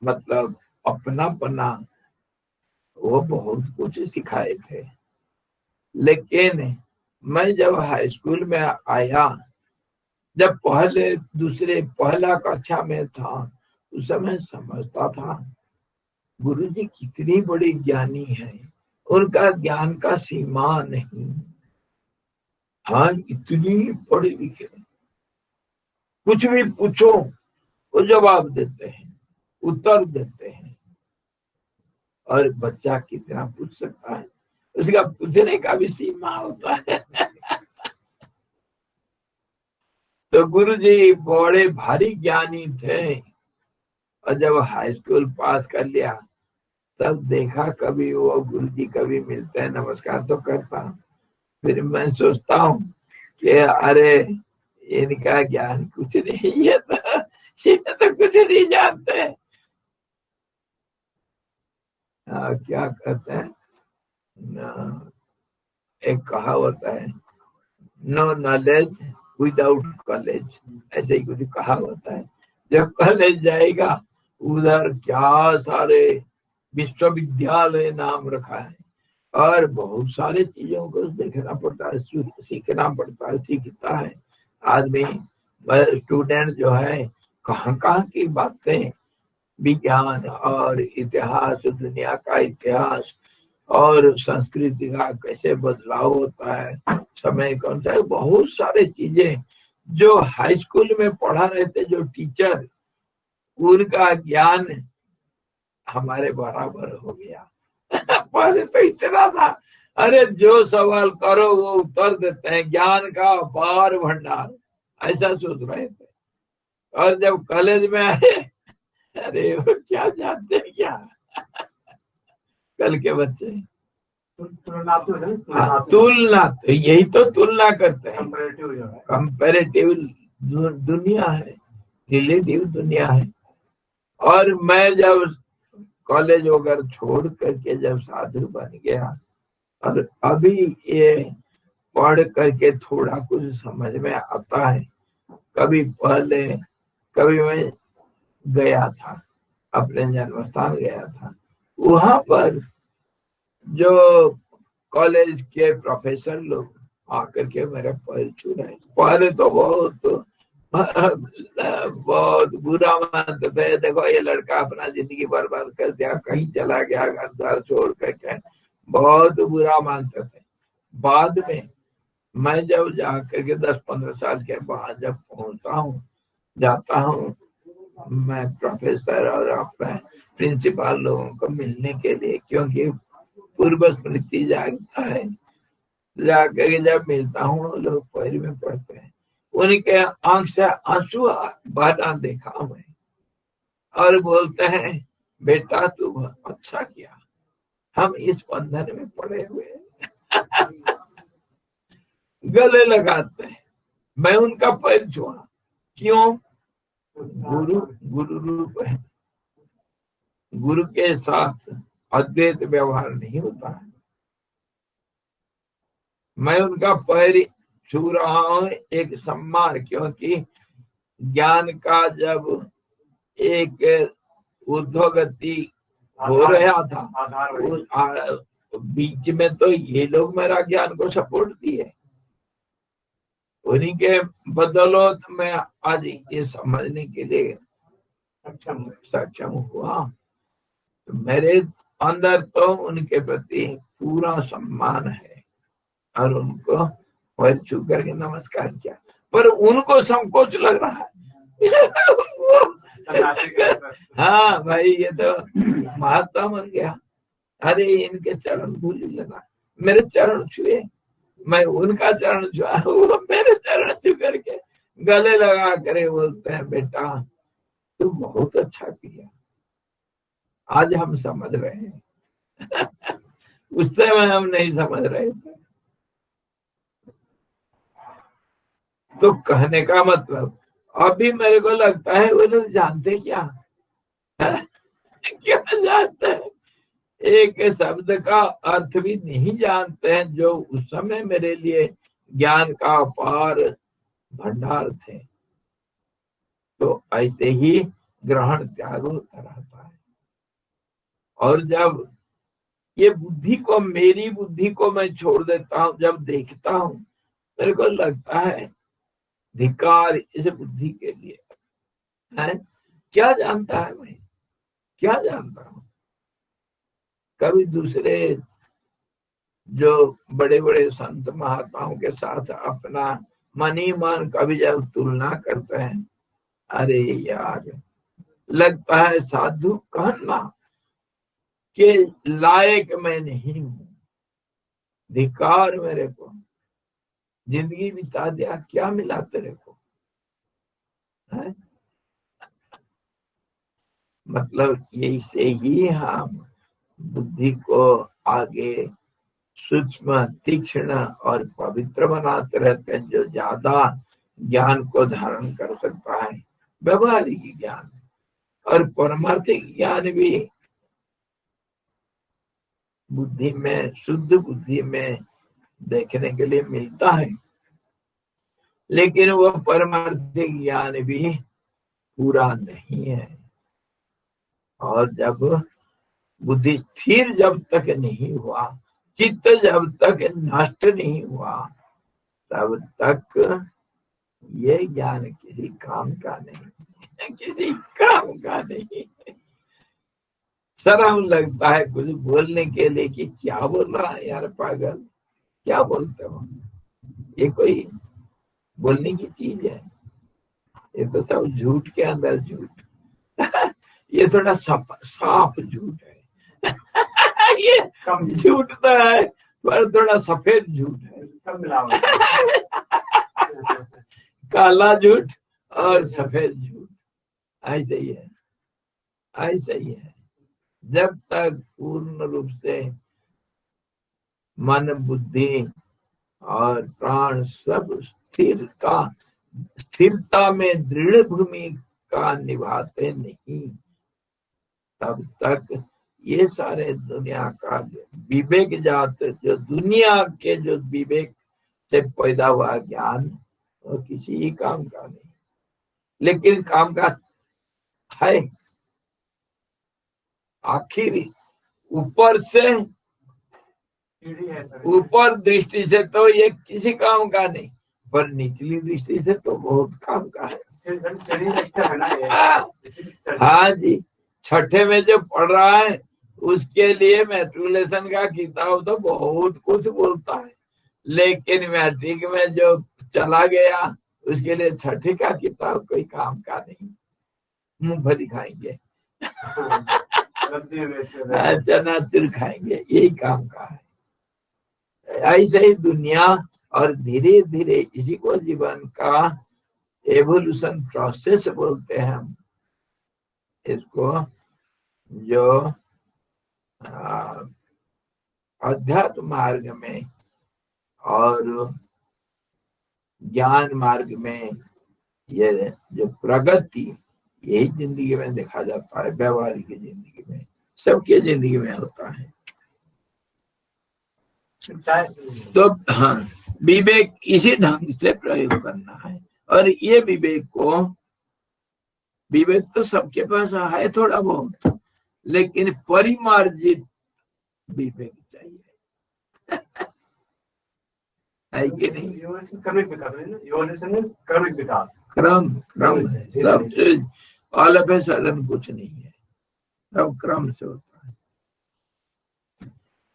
मतलब अपनापना, वो बहुत कुछ सिखाए थे। लेकिन मैं जब हाई स्कूल में आया, जब पहले दूसरे पहला कक्षा में था, उस समय समझता था गुरुजी कितनी बड़ी ज्ञानी है, उनका ज्ञान का सीमा नहीं। हाँ, इतनी पढ़े लिखे, कुछ भी पूछो वो जवाब देते हैं, उत्तर देते हैं। और बच्चा कितना पूछ सकता है, उसका पूछने का भी सीमा होता है। तो गुरुजी बड़े भारी ज्ञानी थे। और जब हाई स्कूल पास कर लिया, तब देखा कभी वो गुरुजी कभी मिलते हैं, नमस्कार तो करता। फिर मैं सोचता हूँ कि अरे इनका ज्ञान कुछ नहीं है, तो कुछ नहीं जानते। क्या कहते हैं, एक कहावत है, नो नॉलेज विदाउट कॉलेज, ऐसे ही कुछ कहावत है। जब कॉलेज जाएगा, उधर क्या सारे विश्वविद्यालय नाम रखा है, और बहुत सारे चीजों को देखना पड़ता है, सीखना पड़ता है, सीखता है आदमी। स्टूडेंट जो है कहाँ कहाँ की बातें, विज्ञान और इतिहास, दुनिया का इतिहास और संस्कृति का कैसे बदलाव होता है, समय कौन सा है, बहुत सारे चीजें जो हाई स्कूल में पढ़ा रहे थे जो टीचर, उनका ज्ञान हमारे बराबर हो गया। पहले तो इतना था, अरे जो सवाल करो वो उत्तर देते हैं, ज्ञान का अपार भंडार, ऐसा सोच रहे थे। और जब कॉलेज में आए, अरे वो क्या जानते हैं क्या कल के बच्चे। तुलना, तो यही तो तुलना करते हैं, कंपैरेटिव दुनिया है, रिलेटिव दुनिया है। और मैं जब कॉलेज वगैरह छोड़ करके जब साधु बन गया, और अभी ये पढ़ करके थोड़ा कुछ समझ में आता है। कभी पहले कभी मैं गया था, अपने जन्म स्थान गया था, वहां पर जो कॉलेज के प्रोफेसर लोग आकर के मेरे पैर छू रहे। पहले तो बहुत बुरा मानते थे, देखो ये लड़का अपना जिंदगी बर्बाद कर दिया, कहीं चला गया, घर द्वार छोड़ करके, बहुत बुरा मानते थे। बाद में मैं जब जाकर के 10-15 साल के बाद जब पहुंचता हूँ, जाता हूँ मैं प्रोफेसर और अपने प्रिंसिपल लोगों को मिलने के लिए, क्योंकि पूर्व स्मृति जागता है। जाकर के जब मिलता हूँ, लोग पैर में पड़ते हैं, उनके आंख से आंसू बहना देखा मैं, और बोलते हैं बेटा तू अच्छा किया, हम इस बंधन में पड़े हुए हैं। गले लगाते हैं। मैं उनका पैर छुआ, क्यों? गुरु गुरु रूप है, गुरु के साथ अद्वैत व्यवहार नहीं होता है। मैं उनका पैर छू रहा हूँ, एक सम्मान, क्योंकि ज्ञान का जब एक ऊर्ध्वगति हो रहा था, बीच में तो ये लोग मेरा ज्ञान को सपोर्ट दिए, उन्हीं के बदौलत में आज ये समझने के लिए सक्षम हुआ। तो मेरे अंदर तो उनके प्रति पूरा सम्मान है, और उनको पैर छू करके नमस्कार किया, पर उनको संकोच लग रहा है। हाँ भाई, ये तो महात्मा बन गया, अरे इनके चरण भूल लगा, मेरे चरण छुए, मैं उनका चरण छुआ, वो मेरे चरण छू करके गले लगा करे बोलते हैं बेटा तुम बहुत अच्छा किया, आज हम समझ रहे हैं। उस समय हम नहीं समझ रहे थे। तो कहने का मतलब अभी मेरे को लगता है वो लोग जानते क्या क्या जानते हैं, एक शब्द का अर्थ भी नहीं जानते हैं, जो उस समय मेरे लिए ज्ञान का अपार भंडार थे। तो ऐसे ही ग्रहण त्याग होता रहता है। और जब ये बुद्धि को, मेरी बुद्धि को मैं छोड़ देता हूँ, जब देखता हूँ मेरे को लगता है धिक्कार इस बुद्धि के लिए है। क्या जानता है मैं, क्या जानता हूँ। कभी दूसरे जो बड़े बड़े संत महात्माओं के साथ अपना मन ही मन कभी जब तुलना करते हैं, अरे यार लगता है साधु कहना के लायक मैं नहीं हूँ, धिक्कार मेरे को, जिंदगी बिता दिया क्या मिला तेरे को है? मतलब यही ही हम बुद्धि को आगे सूक्ष्म, तीक्ष्ण और पवित्र बनाते रहते हैं। जो ज्यादा ज्ञान को धारण कर सकता है व्यवहारिक ज्ञान, और परमार्थिक ज्ञान भी बुद्धि में, शुद्ध बुद्धि में देखने के लिए मिलता है। लेकिन वह परमार्थिक ज्ञान भी पूरा नहीं है। और जब बुद्धि स्थिर जब तक नहीं हुआ, चित्त जब तक नष्ट नहीं हुआ, तब तक ये ज्ञान किसी काम का नहीं, किसी काम का नहीं। शर्म लगता है कुछ बोलने के लिए कि क्या बोल रहा है यार, पागल क्या बोलते हो, ये कोई बोलने की चीज है? ये तो सब झूठ के अंदर झूठ। ये थोड़ा साफ झूठ है। ये झूठ तो है पर थोड़ा सफेद झूठ है, काला झूठ और सफेद झूठ, ऐसे ही है, ऐसे ही है। जब तक पूर्ण रूप से मन, बुद्धि और प्राण सब स्थिरता में दृढ़ भूमिका निभाते नहीं, तब तक ये सारे दुनिया का विवेक जात, जो दुनिया के जो विवेक से पैदा हुआ ज्ञान, वो किसी ही काम का नहीं। लेकिन काम का है। आखिर ऊपर से, ऊपर दृष्टि से तो ये किसी काम का नहीं, पर निचली दृष्टि से तो बहुत काम का है। हाँ जी, छठे में जो पढ़ रहा है उसके लिए मैट्रिकुलेशन का किताब तो बहुत कुछ बोलता है, लेकिन मैट्रिक में जो चला गया उसके लिए छठे का किताब कोई काम का नहीं, मुंह भर दिखाएंगे, चनाचुर खाएंगे, यही काम का है। ऐसे ही दुनिया, और धीरे धीरे इसी को जीवन का एवोल्यूशन प्रोसेस बोलते हैं हम इसको। जो अध्यात्म मार्ग में और ज्ञान मार्ग में ये जो प्रगति, यही जिंदगी में देखा जाता है, व्यवहारिक जिंदगी में, सबके जिंदगी में होता है। तो हाँ, विवेक इसी ढंग से प्रयोग करना है। और ये विवेक तो सबके पास है थोड़ा बहुत, लेकिन परिमार्जित विवेक चाहिए, है कि नहीं? क्रम है, सब चीज ऑल ऑफ ए सडन कुछ नहीं है, सब क्रम से होता है।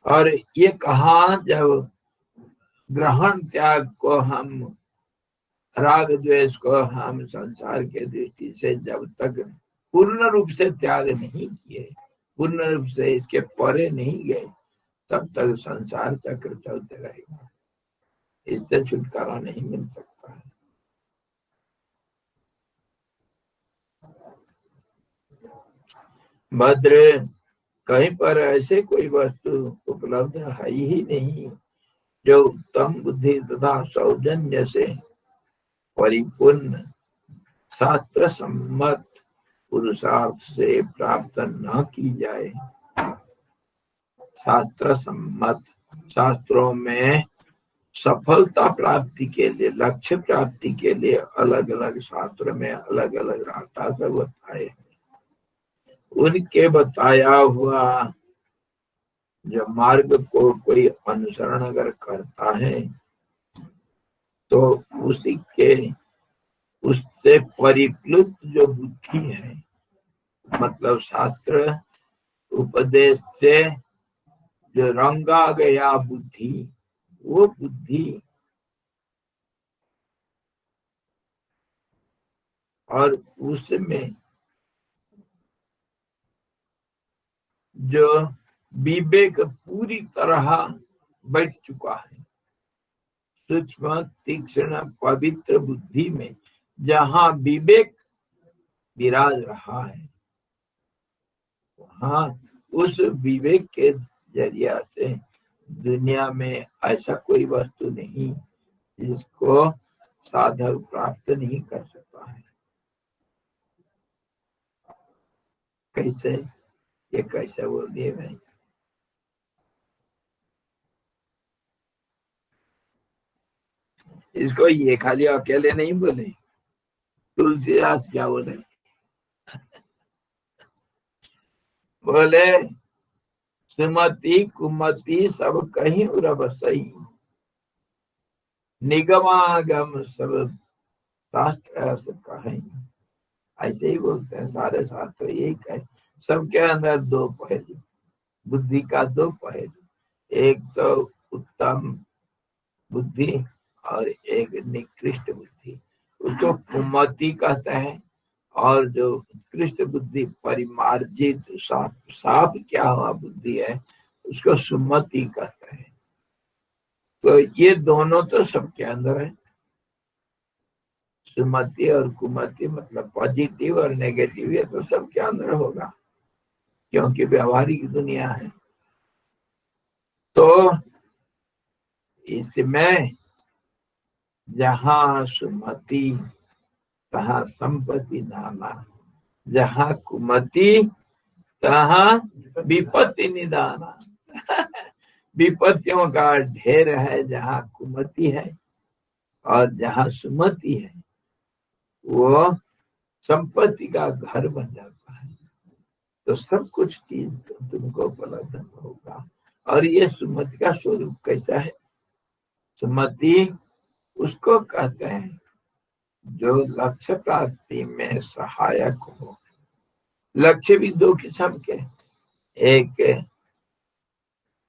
और ये कहा, जब ग्रहण त्याग को हम, राग द्वेष को हम संसार के दृष्टि से जब तक पूर्ण रूप से त्याग नहीं किए, पूर्ण रूप से इसके परे नहीं गए, तब तक संसार चक्र चलते रहेगा, इससे छुटकारा नहीं मिल सकता है। भद्र, कहीं पर ऐसे कोई वस्तु उपलब्ध है ही नहीं जो उत्तम बुद्धि तथा सौजन्य से परिपूर्ण शास्त्र सम्मत पुरुषार्थ से प्राप्त न की जाए। शास्त्र सम्मत, शास्त्रों में सफलता प्राप्ति के लिए, लक्ष्य प्राप्ति के लिए अलग अलग शास्त्र में अलग अलग रास्ता सब बताए, उनके बताया हुआ जो मार्ग को कोई अनुसरण अगर करता है तो उसी के उससे परिप्लुत जो बुद्धि है, मतलब शास्त्र उपदेश से जो रंगा गया बुद्धि, वो बुद्धि और उसमें जो विवेक पूरी तरह बैठ चुका है, सूक्ष्म तीक्ष्ण पवित्र बुद्धि में जहाँ विवेक विराज रहा है, वहाँ उस विवेक के जरिया से दुनिया में ऐसा कोई वस्तु नहीं जिसको साधक प्राप्त नहीं कर सकता है। कैसे? ये कैसे बोल दिए भाई? इसको ये खाली अकेले नहीं बोले, तुलसीदास क्या बोले? बोले सुमति कुमति सब कहीं रबसई, निगमागम सब शास्त्र कहीं। ऐसे ही बोलते हैं सारे शास्त्र एक है, सबके अंदर दो पहलू, बुद्धि का दो पहलू, एक तो उत्तम बुद्धि और एक निकृष्ट बुद्धि, उसको कुमति कहते हैं। और जो उत्कृष्ट बुद्धि परिमार्जित साफ साफ क्या हुआ बुद्धि है, उसको सुमति कहते हैं। तो ये दोनों तो सबके अंदर है, सुमति और कुमति, मतलब पॉजिटिव और नेगेटिव, ये तो सबके अंदर होगा क्योंकि व्यवहारिक दुनिया है। तो इसमें जहाँ सुमति तहाँ संपत्ति नामा, जहाँ कुमति तहाँ विपत्ति निदाना। विपत्तियों का ढेर है जहाँ कुमति है, और जहाँ सुमति है वो संपत्ति का घर बन जाता है। तो सब कुछ चीज तुमको उपलब्ध होगा। और ये सुमति का स्वरूप कैसा है? सुमति उसको कहते हैं जो लक्ष्य प्राप्ति में सहायक हो। लक्ष्य भी दो किस्म के, एक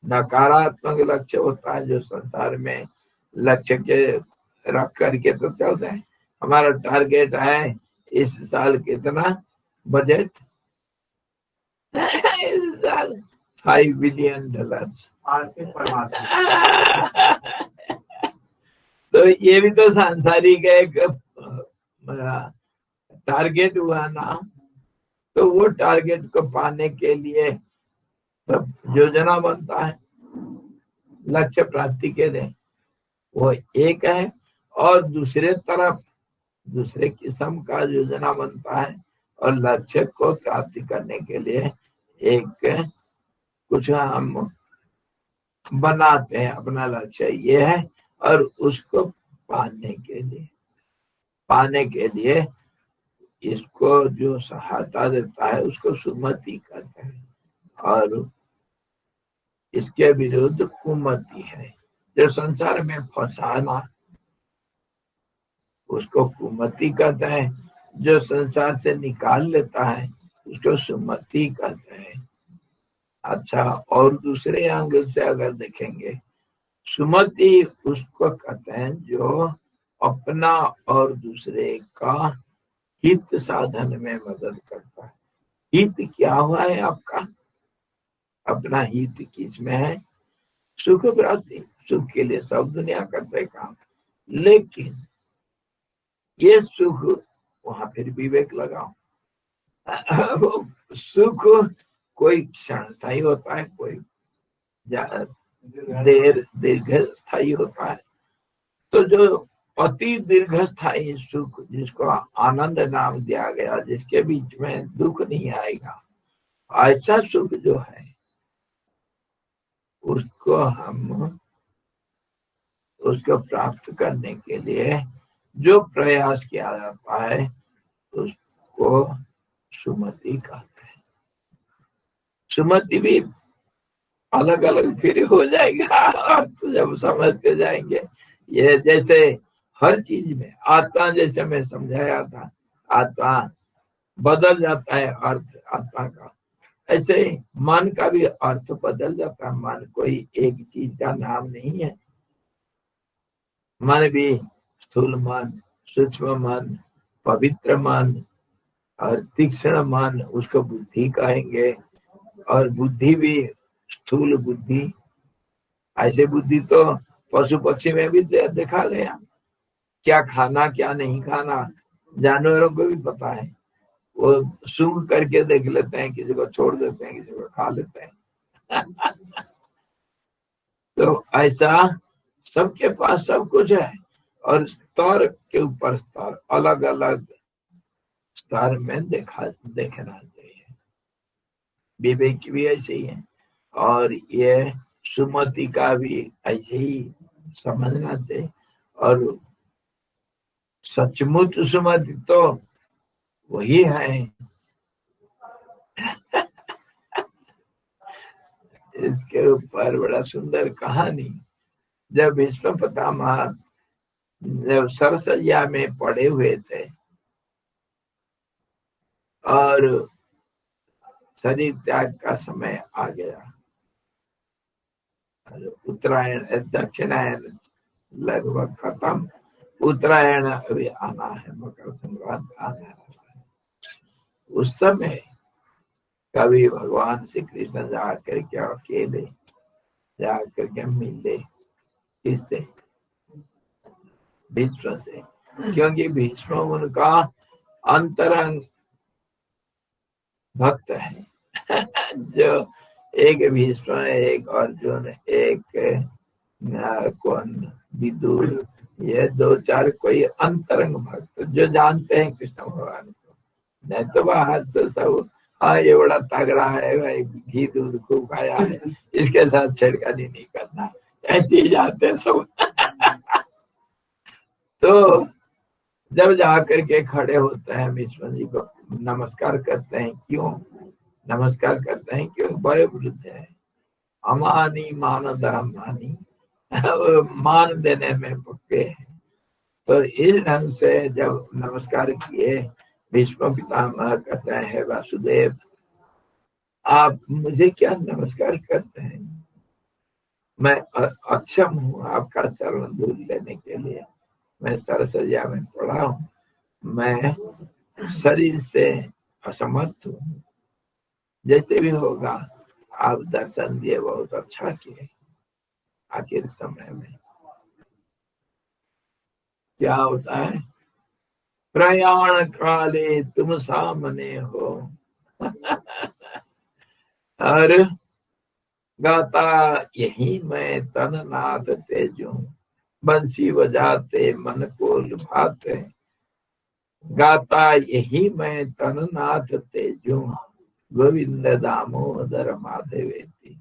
नकारात्मक लक्ष्य होता है जो संसार में लक्ष्य के रख करके तो चलते हैं। हमारा टारगेट है इस साल कितना बजट, इस साल $5 बिलियन। तो ये भी तो सांसारिक एक टारगेट हुआ ना। तो वो टारगेट को पाने के लिए सब योजना बनता है लक्ष्य प्राप्ति के लिए, वो एक है। और दूसरे तरफ दूसरे किस्म का योजना बनता है और लक्ष्य को प्राप्ति करने के लिए एक कुछ हम बनाते हैं, अपना लक्ष्य ये है। और उसको पाने के लिए इसको जो सहायता देता है उसको सुमति कहते हैं, और इसके विरुद्ध कुमति है जो संसार में फंसाना, उसको कुमति कहते हैं। जो संसार से निकाल लेता है उसको सुमति कहते हैं। अच्छा, और दूसरे एंगल से अगर देखेंगे, सुमति उसको कहते हैं जो अपना और दूसरे का हित साधन में मदद करता है। हित क्या हुआ है आपका? अपना हित किसमें है? सुख प्राप्ति, सुख के लिए सब दुनिया करते काम, लेकिन ये सुख वहां फिर विवेक लगाओ। सुख कोई क्षणस्थायी होता है, कोई दीर्घस्थायी होता है। तो जो अति दीर्घस्थायी सुख, जिसको आनंद नाम दिया गया, जिसके बीच में दुख नहीं आएगा, ऐसा सुख जो है उसको प्राप्त करने के लिए जो प्रयास किया जाता है उसको सुमति कहते हैं। सुमति भी अलग अलग फिर हो जाएगा, अर्थ जब समझते जाएंगे। ये जैसे हर चीज में आत्मा, जैसे मैं समझाया था, आत्मा बदल जाता है अर्थ आत्मा का, ऐसे मन का भी अर्थ बदल जाता है। मन कोई एक चीज का नाम नहीं है। मन भी स्थूल मन, सूक्ष्म मन, पवित्र मन और तीक्ष्ण मन, उसको बुद्धि कहेंगे। और बुद्धि भी स्थूल बुद्धि, ऐसे बुद्धि तो पशु पक्षी में भी देखा गया। क्या खाना क्या नहीं खाना जानवरों को भी पता है। वो सूंघ करके देख लेते हैं, किसी को छोड़ देते हैं, किसी को खा लेते हैं। तो ऐसा सबके पास सब कुछ है। और स्तर के ऊपर स्तर, अलग अलग स्तर में देखना चाहिए। विवेक भी ऐसे ही है, और ये सुमति का भी ऐसे ही समझना चाहिए। और सचमुच सुमति तो वही है। इसके ऊपर बड़ा सुंदर कहानी, जब भीष्म पितामह जब सरसैया में पड़े हुए थे और शरीर त्याग का समय आ गया, उत्तरायण दक्षिणायन लगभग खत्म, उत्तरायण अभी आना है, मकर संक्रांति आना है। उस समय कभी भगवान श्री कृष्ण जाकर के अकेले जाकर के मिले किससे? भीष्म से। क्योंकि भीष्म उनका अंतरंग भक्त है। जो एक भीष्म, एक अर्जुन, एक कौन विदुर, ये दो चार कोई अंतरंग भक्त जो जानते हैं कृष्ण भगवान को। नहीं तो बाहर से सब, हाँ ये बड़ा तगड़ा है भाई, घी दूध खूब खाया है, इसके साथ छेड़खानी नहीं करना, ऐसे ही जाते हैं सब। तो जब जाकर के खड़े होते हैं भीष्म जी को नमस्कार करते हैं। क्यों नमस्कार करते हैं? क्यों? बड़े वृद्ध है, अमानी मान दहमानी, मान देने में पक्के हैं। तो इस ढंग से जब नमस्कार किए, भीष्म पितामह कहते हैं, वासुदेव आप मुझे क्या नमस्कार करते हैं? मैं अक्षम हूँ आपका चरण धूल लेने के लिए। मैं सरसैया में पड़ा हूँ, मैं शरीर से असमर्थ हूँ। जैसे भी होगा आप दर्शन दिए, बहुत अच्छा किए। आखिर समय में क्या होता है? प्रयाण काले तुम सामने हो और गाता यही मैं तन नाथ तेजू, बंसी बजाते मन को लुभाते, गाता यही मैं तन नाथ तेजू, गोविंद दामोदर माधवेती।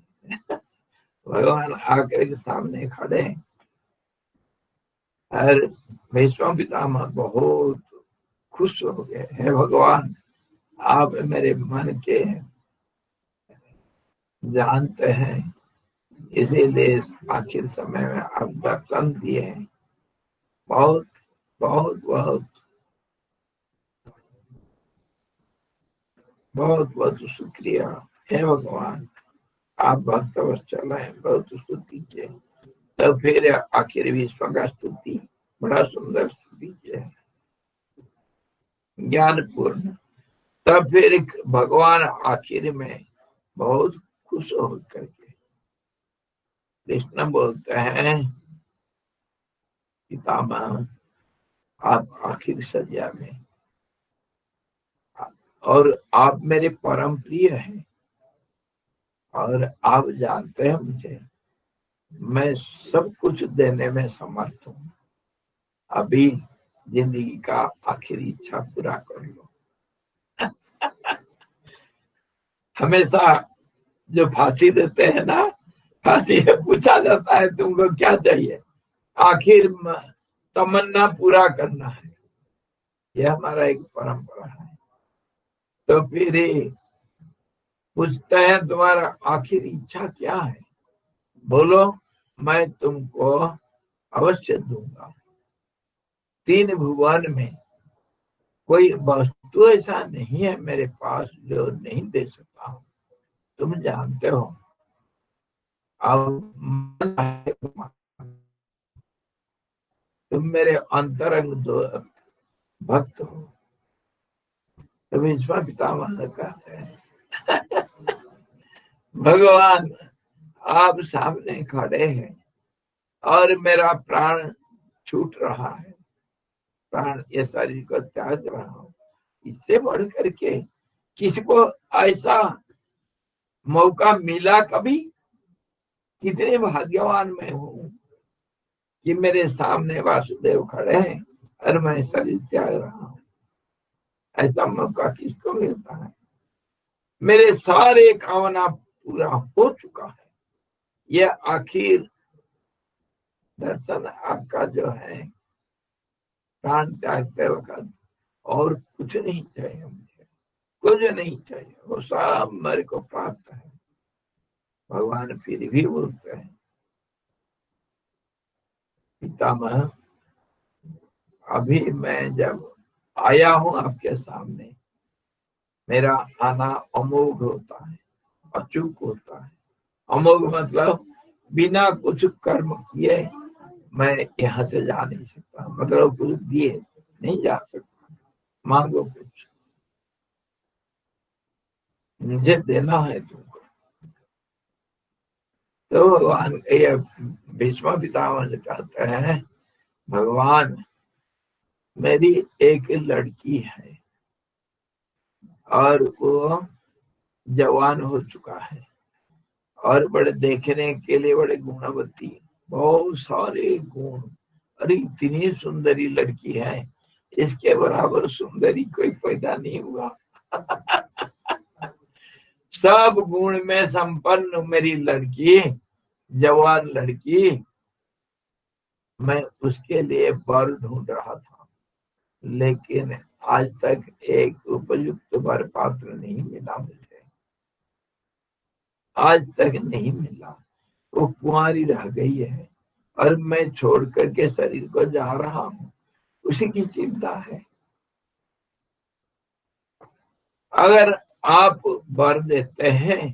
भगवान आकर के सामने खड़े और भीष्म पितामह बहुत खुश हो गए। हे भगवान, आप मेरे मन के जानते हैं, इसीलिए आखिर समय में आप दर्शन दिए हैं। बहुत बहुत बहुत बहुत बहुत शुक्रिया। हे भगवान, आप भक्तवत्सल हैं, बहुत स्तुति किए। तो फिर आखिर भीष्म का स्तुति बड़ा सुंदर स्तुति है, ज्ञानपूर्ण। तब फिर भगवान आखिर में बहुत खुश होकर के कृष्ण बोलते हैं, पितामह आप आखिर सज्जा में और आप मेरे परम प्रिय हैं और आप जानते हैं मुझे, मैं सब कुछ देने में समर्थ हूँ। अभी जिंदगी का आखिरी इच्छा पूरा कर लो। हमेशा जो फांसी देते हैं ना, फांसी में पूछा जाता है तुमको क्या चाहिए, आखिर तमन्ना पूरा करना है। यह हमारा एक परंपरा है। तो फिर पूछते हैं तुम्हारा आखिर इच्छा क्या है, बोलो, मैं तुमको अवश्य दूंगा। 3 भुवन में कोई वस्तु ऐसा नहीं है मेरे पास जो नहीं दे सकता हूँ। तुम जानते हो, अब तुम मेरे अंतरंग भक्त हो। तो विश्व पितामह कहते हैं भगवान आप सामने खड़े हैं और मेरा प्राण छूट रहा है, प्राण ये शरीर को त्याग रहा हूं। इससे बढ़ करके किसको ऐसा मौका मिला कभी? कितने भाग्यवान मैं हूं कि मेरे सामने वासुदेव खड़े हैं और मैं शरीर त्याग रहा हूं। ऐसा मौका किसको मिलता है? मेरे सारे कामना पूरा हो चुका है। यह आखिर दर्शन आपका जो है प्राण त्यागते वक्त, और कुछ नहीं चाहिए मुझे, कुछ नहीं चाहिए, वो सब मेरे को प्राप्त है। भगवान फिर भी बोलते हैं पितामह, अभी मैं जब आया हूं आपके सामने, मेरा आना अमोघ होता है, अचूक होता है। अमोघ मतलब बिना कुछ कर्म किए मैं यहाँ से जा नहीं सकता, मतलब कुछ दिए नहीं जा सकता। मांगो कुछ, मुझे देना है तुमको। तो भगवान ये भीष्म पितामह कहते हैं, भगवान मेरी एक लड़की है और वो जवान हो चुका है और बड़े देखने के लिए बड़े गुणवती, बहुत सारे गुण। अरे इतनी सुंदरी लड़की है, इसके बराबर सुंदरी कोई पैदा नहीं हुआ। सब गुण में संपन्न मेरी लड़की, जवान लड़की, मैं उसके लिए वर ढूंढ रहा था, लेकिन आज तक एक उपयुक्त वर पात्र नहीं मिला मुझे, आज तक नहीं मिला। वो कुंवारी रह गई है और मैं छोड़ करके शरीर को जा रहा हूँ, उसी की चिंता है। अगर आप वर देते हैं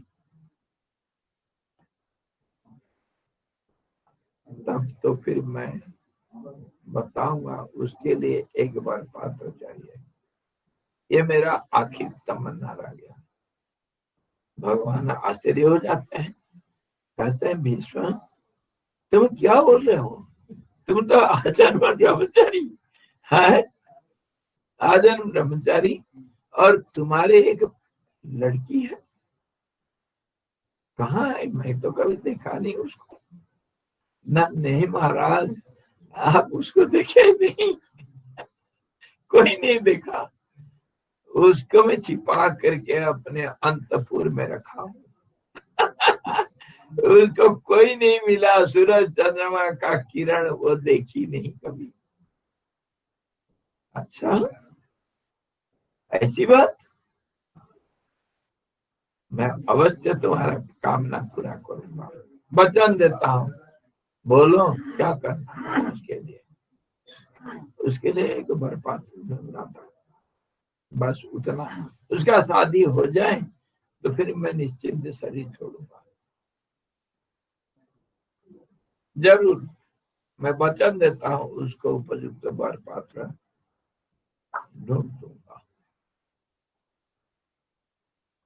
तब तो फिर मैं बताऊंगा, उसके लिए एक बार पात्र चाहिए। ये मेरा आखिर तमन्ना रह गया। भगवान आश्चर्य हो जाते हैं, कहते हैं भीष्म तुम क्या बोल रहे हो, तुम तो आजन्म ब्रह्मचारी है, आजन्म ब्रह्मचारी, और तुम्हारे एक लड़की है, कहाँ है? मैं तो कभी देखा नहीं उसको। ना नहीं महाराज, आप उसको देखे नहीं, कोई नहीं देखा। उसको मैं छिपा करके अपने अंतपुर में रखा हूँ। उसको कोई नहीं मिला, सूरज चंद्रमा का किरण वो देखी नहीं कभी। अच्छा, ऐसी बात? मैं अवश्य तुम्हारा कामना पूरा करूंगा, वचन देता हूँ। बोलो क्या करना है उसके लिए? उसके लिए एक वर पात्र ढूंढना था, बस उतना। उसका शादी हो जाए तो फिर मैं निश्चिंत शरीर छोड़ूंगा। जरूर मैं वचन देता हूँ, उसको उपयुक्त वर पात्र ढूंढ दूंगा,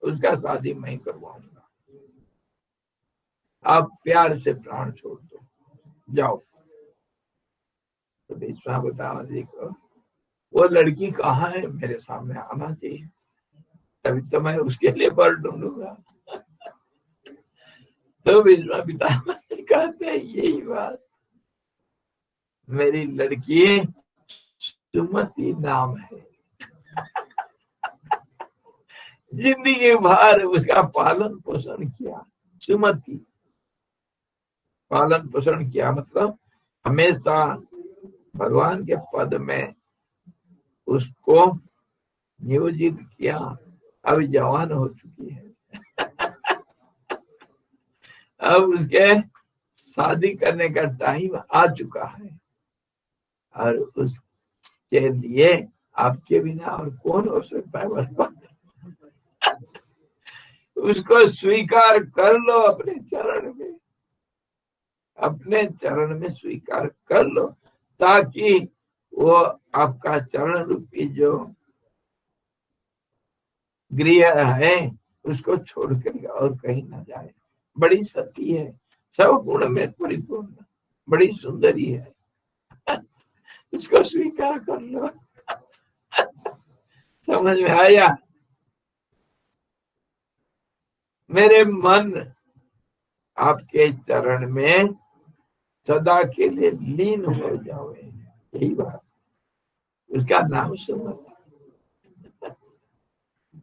उसका शादी मैं करवाऊंगा। आप प्यार से प्राण छोड़ दो, जाओ। तो विश्वामित्र जी को, वो लड़की कहाँ है, मेरे सामने आना चाहिए। तभी तो मैं उसके लिए वर ढूंढूंगा। तो विश्वामित्र कहते हैं यही बात, मेरी लड़की सुमति नाम है, जिंदगी भर उसका पालन पोषण किया। सुमति पालन पोषण किया मतलब हमेशा भगवान के पद में उसको नियोजित किया। अब जवान हो चुकी है, अब उसके शादी करने का टाइम आ चुका है, और उसके लिए आपके बिना और कौन हो सकता है बर्बाद। उसको स्वीकार कर लो अपने चरण में, अपने चरण में स्वीकार कर लो, ताकि वो आपका चरण रूपी जो गृह है उसको छोड़कर और कहीं ना जाए। बड़ी सती है, सब गुण में परिपूर्ण, बड़ी सुंदरी है, इसको स्वीकार कर लो। समझ में आया? मेरे मन आपके चरण में सदा के लिए लीन हो जाओगे, यही बात, उसका नाम सुमति।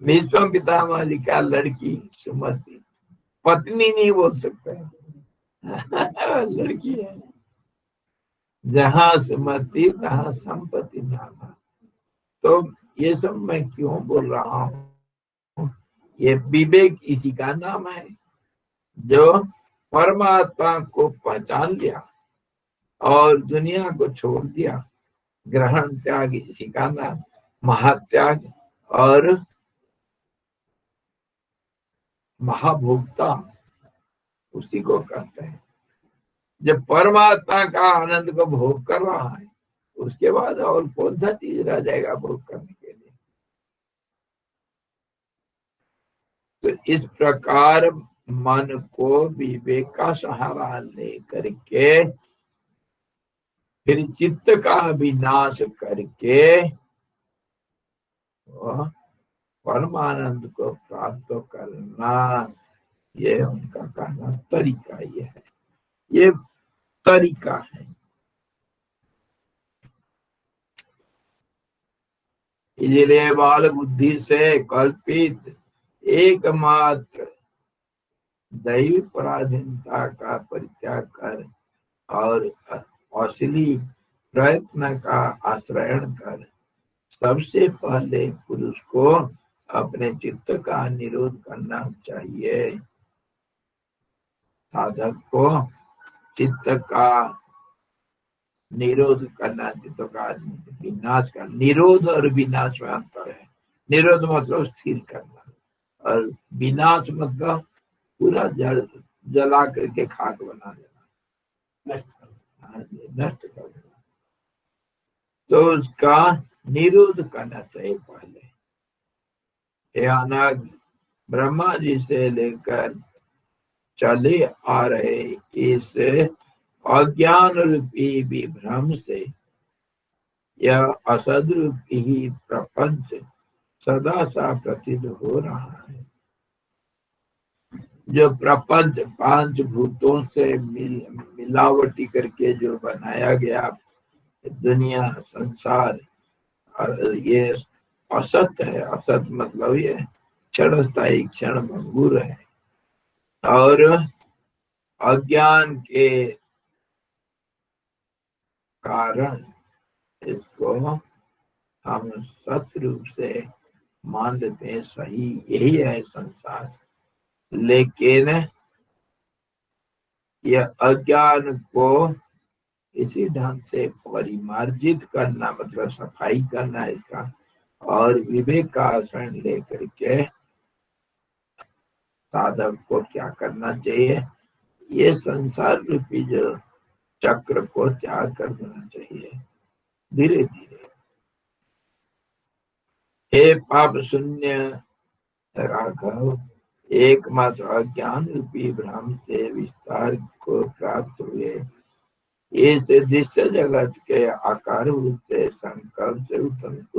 विश्व पितामह जी का लड़की सुमति, पत्नी नहीं बोल सकते लड़की है। जहां सुमति तहां संपत्ति नाम। तो ये सब मैं क्यों बोल रहा हूँ? ये विवेक इसी का नाम है, जो परमात्मा को पहचान लिया और दुनिया को छोड़ दिया। ग्रहण त्याग इसी का नाम, महात्याग और महाभोक्ता उसी को कहते हैं। जब परमात्मा का आनंद को भोग कर रहा है, उसके बाद और कौन सा चीज रह जाएगा भोग करने के लिए। तो इस प्रकार मन को विवेक का सहारा लेकर के फिर चित्त का विनाश करके परमानंद को प्राप्त करना, ये उनका कहना तरीका ये है, ये तरीका है। इसलिए बाल बुद्धि से कल्पित एकमात्र दैवी पराधीनता का परित्याग कर और असली प्रयत्न का आश्रयण कर सबसे पहले पुरुष को अपने चित्त का निरोध करना चाहिए। साधक को चित्त का निरोध करना, चित्त का विनाश का। निरोध और विनाश में अंतर है। निरोध मतलब स्थिर करना, और विनाश मतलब पूरा जला करके खाक बना देना, नष्ट कर देना। तो उसका निरोध करना चाहिए पहले। हे अनाग, ब्रह्मा जी से लेकर चले आ रहे इस अज्ञान रूपी विभ्रम से यह असद रूपी ही प्रपंच सदा सा प्रतीत हो रहा है। जो प्रपंच पांच भूतों से मिलावटी करके जो बनाया गया दुनिया संसार, ये असत है। असत मतलब ये क्षण स्थायी, क्षण भंगुर है, और अज्ञान के कारण इसको हम सत्य रूप से मान लेते हैं, सही यही है संसार। लेकिन यह अज्ञान को इसी ढंग से परिमार्जित करना, मतलब सफाई करना इसका, और विवेक का आश्रय लेकर के साधक को क्या करना चाहिए? ये संसार रूपी जो चक्र को त्याग कर देना चाहिए धीरे धीरे। हे पाप शून्य राघव, एकमात्र अज्ञान रूपी भ्रम से विस्तार को प्राप्त हुए इस दृश्य जगत के आकार रूप से संकल्प से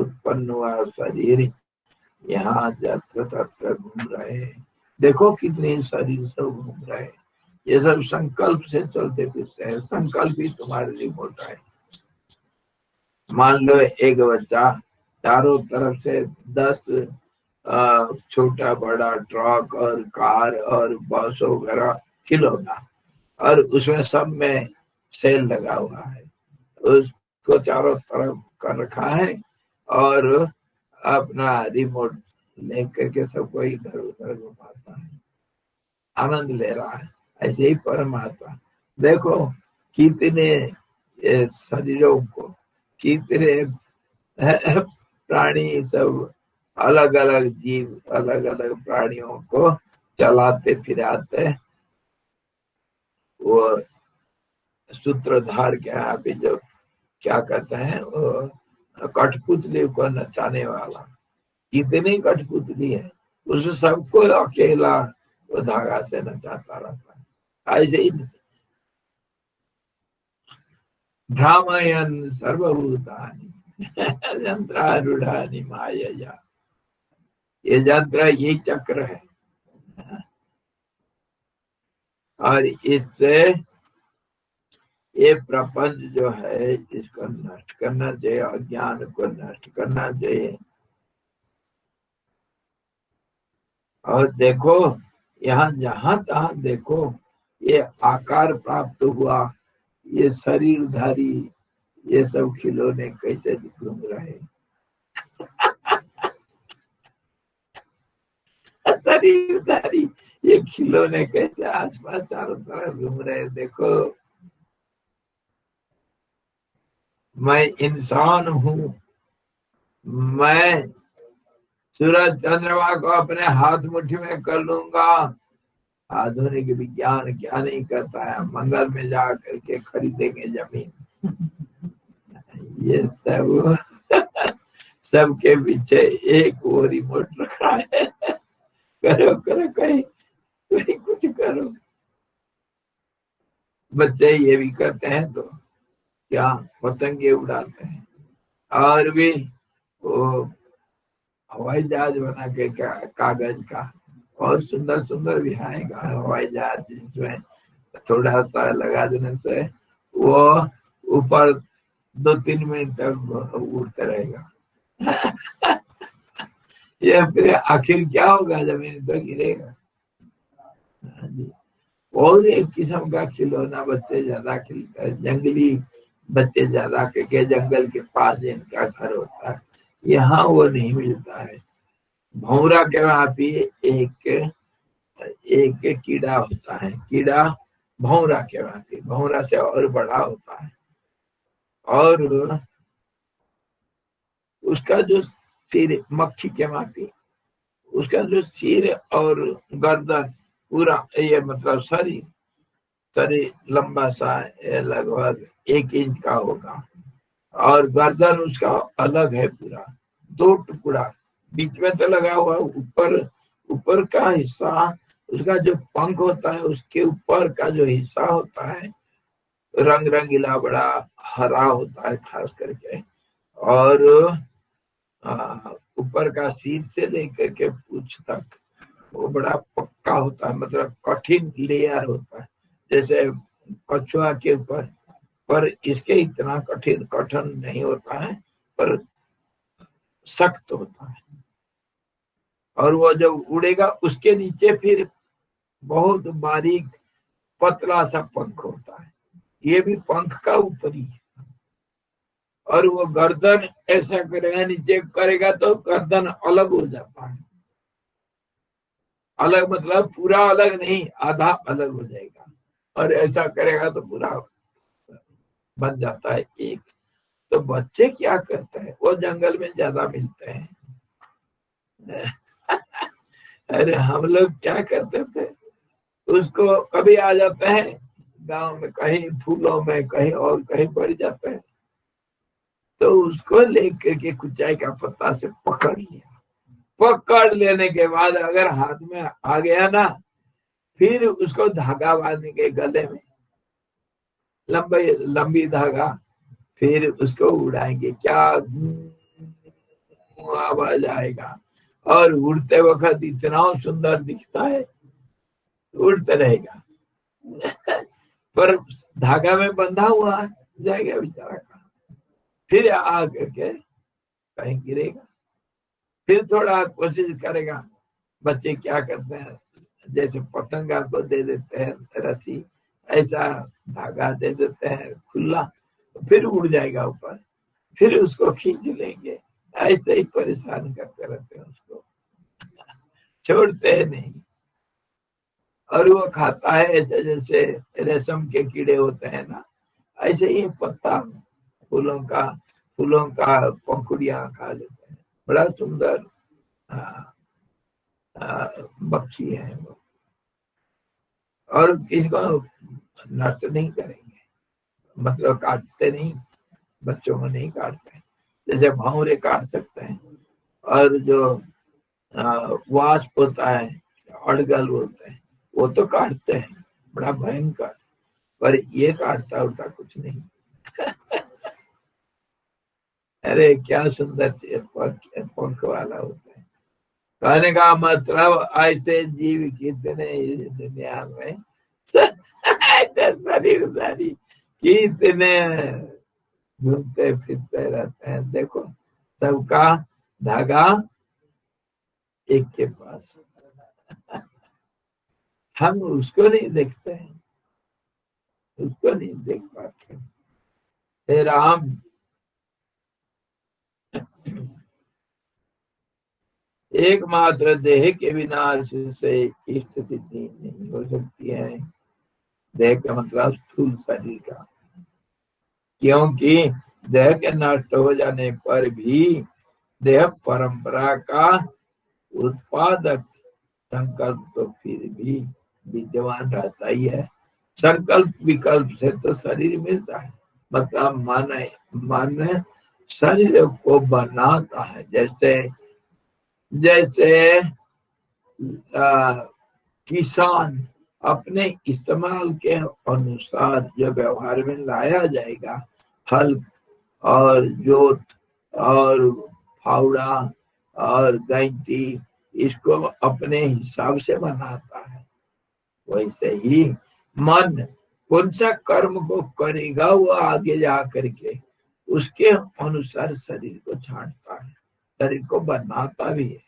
उत्पन्न हुआ शरीर यहाँ जत्र तत्र घूम रहे हैं। देखो कितने शरीर सब घूम रहे हैं। ये सब संकल्प से चलते फिरते हैं। संकल्प ही तुम्हारे रिमोट है। मान लो एक बच्चा चारों तरफ से 10 छोटा बड़ा ट्रक और कार और बस वगैरह खिलौना, और उसमें सब में सेल लगा हुआ है, उसको चारों तरफ कर रखा है और अपना रिमोट लेकर के सबको इधर उधर घुमाता है, आनंद ले रहा है। ऐसे ही परमात्मा देखो कितने शरीरों को, कितने प्राणी सब अलग अलग जीव अलग अलग प्राणियों को चलाते फिराते। वो सूत्रधार के यहाँ पे जो क्या कहते हैं, वो कठपुतली को नचाने वाला, कितनी कठपुतली है, उस सबको अकेला वो धागा से नचाता रहता है। ऐसे ही भ्रामयन सर्वभूतानि यंत्रारूढ़ानि मायया, ये यंत्र ये चक्र है, और इससे ये प्रपंच जो है इसको नष्ट करना चाहिए, अज्ञान को नष्ट करना चाहिए। और देखो यहाँ जहां तहां देखो ये आकार प्राप्त हुआ, ये शरीरधारी ये सब खिलौने कैसे घूम रहे शरीरधारी ये खिलौने कैसे आसपास चारों तरफ घूम रहे। देखो मैं इंसान हूँ, मैं सूरज चंद्रमा को अपने हाथ मुट्ठी में कर लूंगा। आधुनिक विज्ञान क्या नहीं करता है, मंगल में जा करके खरीदेंगे जमीन। ये सब सबके पीछे एक वो रिमोट रखा है, करो करो कहीं कहीं कुछ करो। बच्चे ये भी करते हैं तो क्या पतंगे उड़ाते हैं, और भी वो हवाई जहाज बना के कागज का और सुंदर सुंदर भी आएगा हवाई जहाज, जिसमें थोड़ा सा लगा देने से वो ऊपर 2-3 मिनट तक उड़ते रहेगा। ये फिर आखिर क्या होगा, जमीन तो गिरेगा। और एक किस्म का खिलौना बच्चे ज्यादा खिलते हैं, जंगली बच्चे ज्यादा, क्योंकि जंगल के पास इनका घर होता है, यहाँ वो नहीं मिलता है। भौरा के वहां भी एक कीड़ा होता है, कीड़ा भौरा के वहां भी, भौरा से और बड़ा होता है, और उसका जो सिर, मक्खी के माफी, उसका जो सिर और गर्दन पूरा, ये मतलब शरीर लंबा सा लगभग 1 इंच का होगा, और गर्दन उसका अलग है पूरा 2 टुकड़ा, बीच में तो लगा हुआ, ऊपर का हिस्सा, उसका जो पंख होता है उसके ऊपर का जो हिस्सा होता है रंग रंगीला बड़ा हरा होता है खास करके, और ऊपर का सिर से लेकर के पूंछ तक वो बड़ा पक्का होता है, मतलब कठिन लेयर होता है, जैसे कछुआ के ऊपर, पर इसके इतना कठिन नहीं होता है, पर सख्त होता है। और वो जब उड़ेगा उसके नीचे फिर बहुत बारीक पतला सा पंख होता है, ये भी पंख का ऊपरी है, और वो गर्दन ऐसा करेगा, नीचे करेगा तो गर्दन अलग हो जाता है, अलग मतलब पूरा अलग नहीं, आधा अलग हो जाएगा, और ऐसा करेगा तो पूरा बन जाता है एक। तो बच्चे क्या करते हैं, वो जंगल में ज्यादा मिलते हैं। अरे हम लोग क्या करते थे, उसको कभी आ जाते हैं गांव में, कहीं फूलों में, कहीं और कहीं पड़ जाते हैं, तो उसको लेकर के कुचाई का पत्ता से पकड़ लिया, पकड़ लेने के बाद अगर हाथ में आ गया ना, फिर उसको धागा बांधेंगे गले में, लंबी धागा, फिर उसको उड़ाएंगे, क्या आवाज आएगा, और उड़ते वक्त इतना सुंदर दिखता है, उड़ते रहेगा पर धागा में बंधा हुआ है, जाएगा बेचारा कहाँ, फिर आकर के कहीं गिरेगा, फिर थोड़ा कोशिश करेगा। बच्चे क्या करते हैं, जैसे पतंगा को दे देते हैं रस्सी, ऐसा धागा दे देते हैं खुला, फिर उड़ जाएगा ऊपर, फिर उसको खींच लेंगे, ऐसे ही परेशान करते रहते हैं उसको, छोड़ते हैं नहीं। और वो खाता है ऐसे जैसे रेशम के कीड़े होते हैं ना, ऐसे ही पत्ता फूलों का पंखुड़ियां खा लेते हैं। बड़ा सुंदर पक्षी है वो, और किसको नष्ट नहीं करेंगे, मतलब काटते नहीं, बच्चों को नहीं काटते, जैसे भावरे काट सकते हैं, और जो वास्प होता है, अड़गल बोलते हैं, वो तो काटते हैं, बड़ा भयंकर, पर ये काटता उठता कुछ नहीं अरे क्या सुंदर पंख वाला होता है। कहने का मतलब ऐसे जीव कितने इस दुनिया में ऐसे शरीरधारी कितने घूमते फिरते रहते हैं। देखो सबका धागा एक के पास, हम उसको नहीं देखते हैं, उसको नहीं देख पाते। हे राम, एकमात्र देह के विनाश से इष्ट सिद्धि नहीं हो सकती है। देह का मतलब स्थूल शरीर का, क्योंकि देह के नष्ट हो जाने पर भी देह परंपरा का उत्पादक संकल्प तो फिर भी विद्यमान रहता ही है। संकल्प विकल्प से तो शरीर मिलता है, मतलब मन शरीर को बनाता है। जैसे किसान अपने इस्तेमाल के अनुसार जो व्यवहार में लाया जाएगा, हल और जोत और फावड़ा और गैंती, इसको अपने हिसाब से बनाता है। वैसे ही मन कौन सा कर्म को करेगा, वो आगे जा करके उसके अनुसार शरीर को छांटता है, शरीर को बनाता भी है।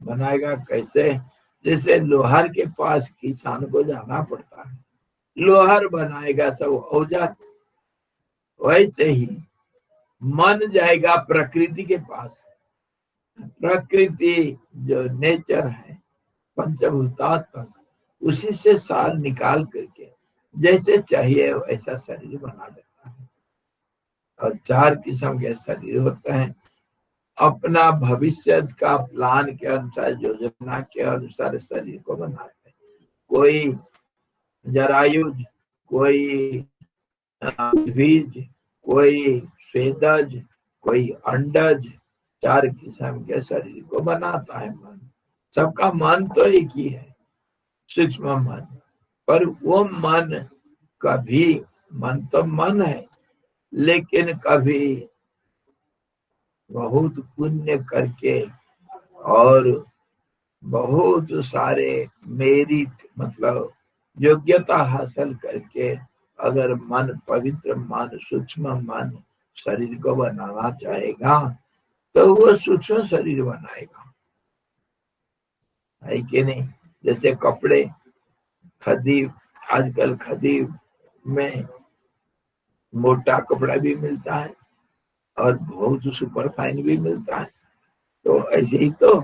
बनाएगा कैसे? जैसे लोहार के पास किसान को जाना पड़ता है, लोहार बनाएगा सब औजार, वैसे ही मन जाएगा प्रकृति के पास। प्रकृति जो नेचर है, पंचभूतात्मक, उसी से सार निकाल करके जैसे चाहिए वैसा शरीर बना देता है। और 4 किस्म के शरीर होते हैं, अपना भविष्य का प्लान के अनुसार, योजना के अनुसार शरीर को बनाते हैं। कोई जरायुज, कोई बीज, कोई स्वेदज, कोई अंडज, 4 किस्म के शरीर को बनाता है मन। सबका मन तो एक ही है, सूक्ष्म मन, पर वो मन कभी, मन तो मन है, लेकिन कभी बहुत पुण्य करके और बहुत सारे मेरिट, मतलब योग्यता हासिल करके अगर मन, पवित्र मन, सूक्ष्म मन शरीर को बनाना चाहेगा तो वो सूक्ष्म शरीर बनाएगा, है कि नहीं? जैसे कपड़े, खदीब, आजकल खदीब में मोटा कपड़ा भी मिलता है और बहुत सुपर फाइन भी मिलता है। तो ऐसे ही तो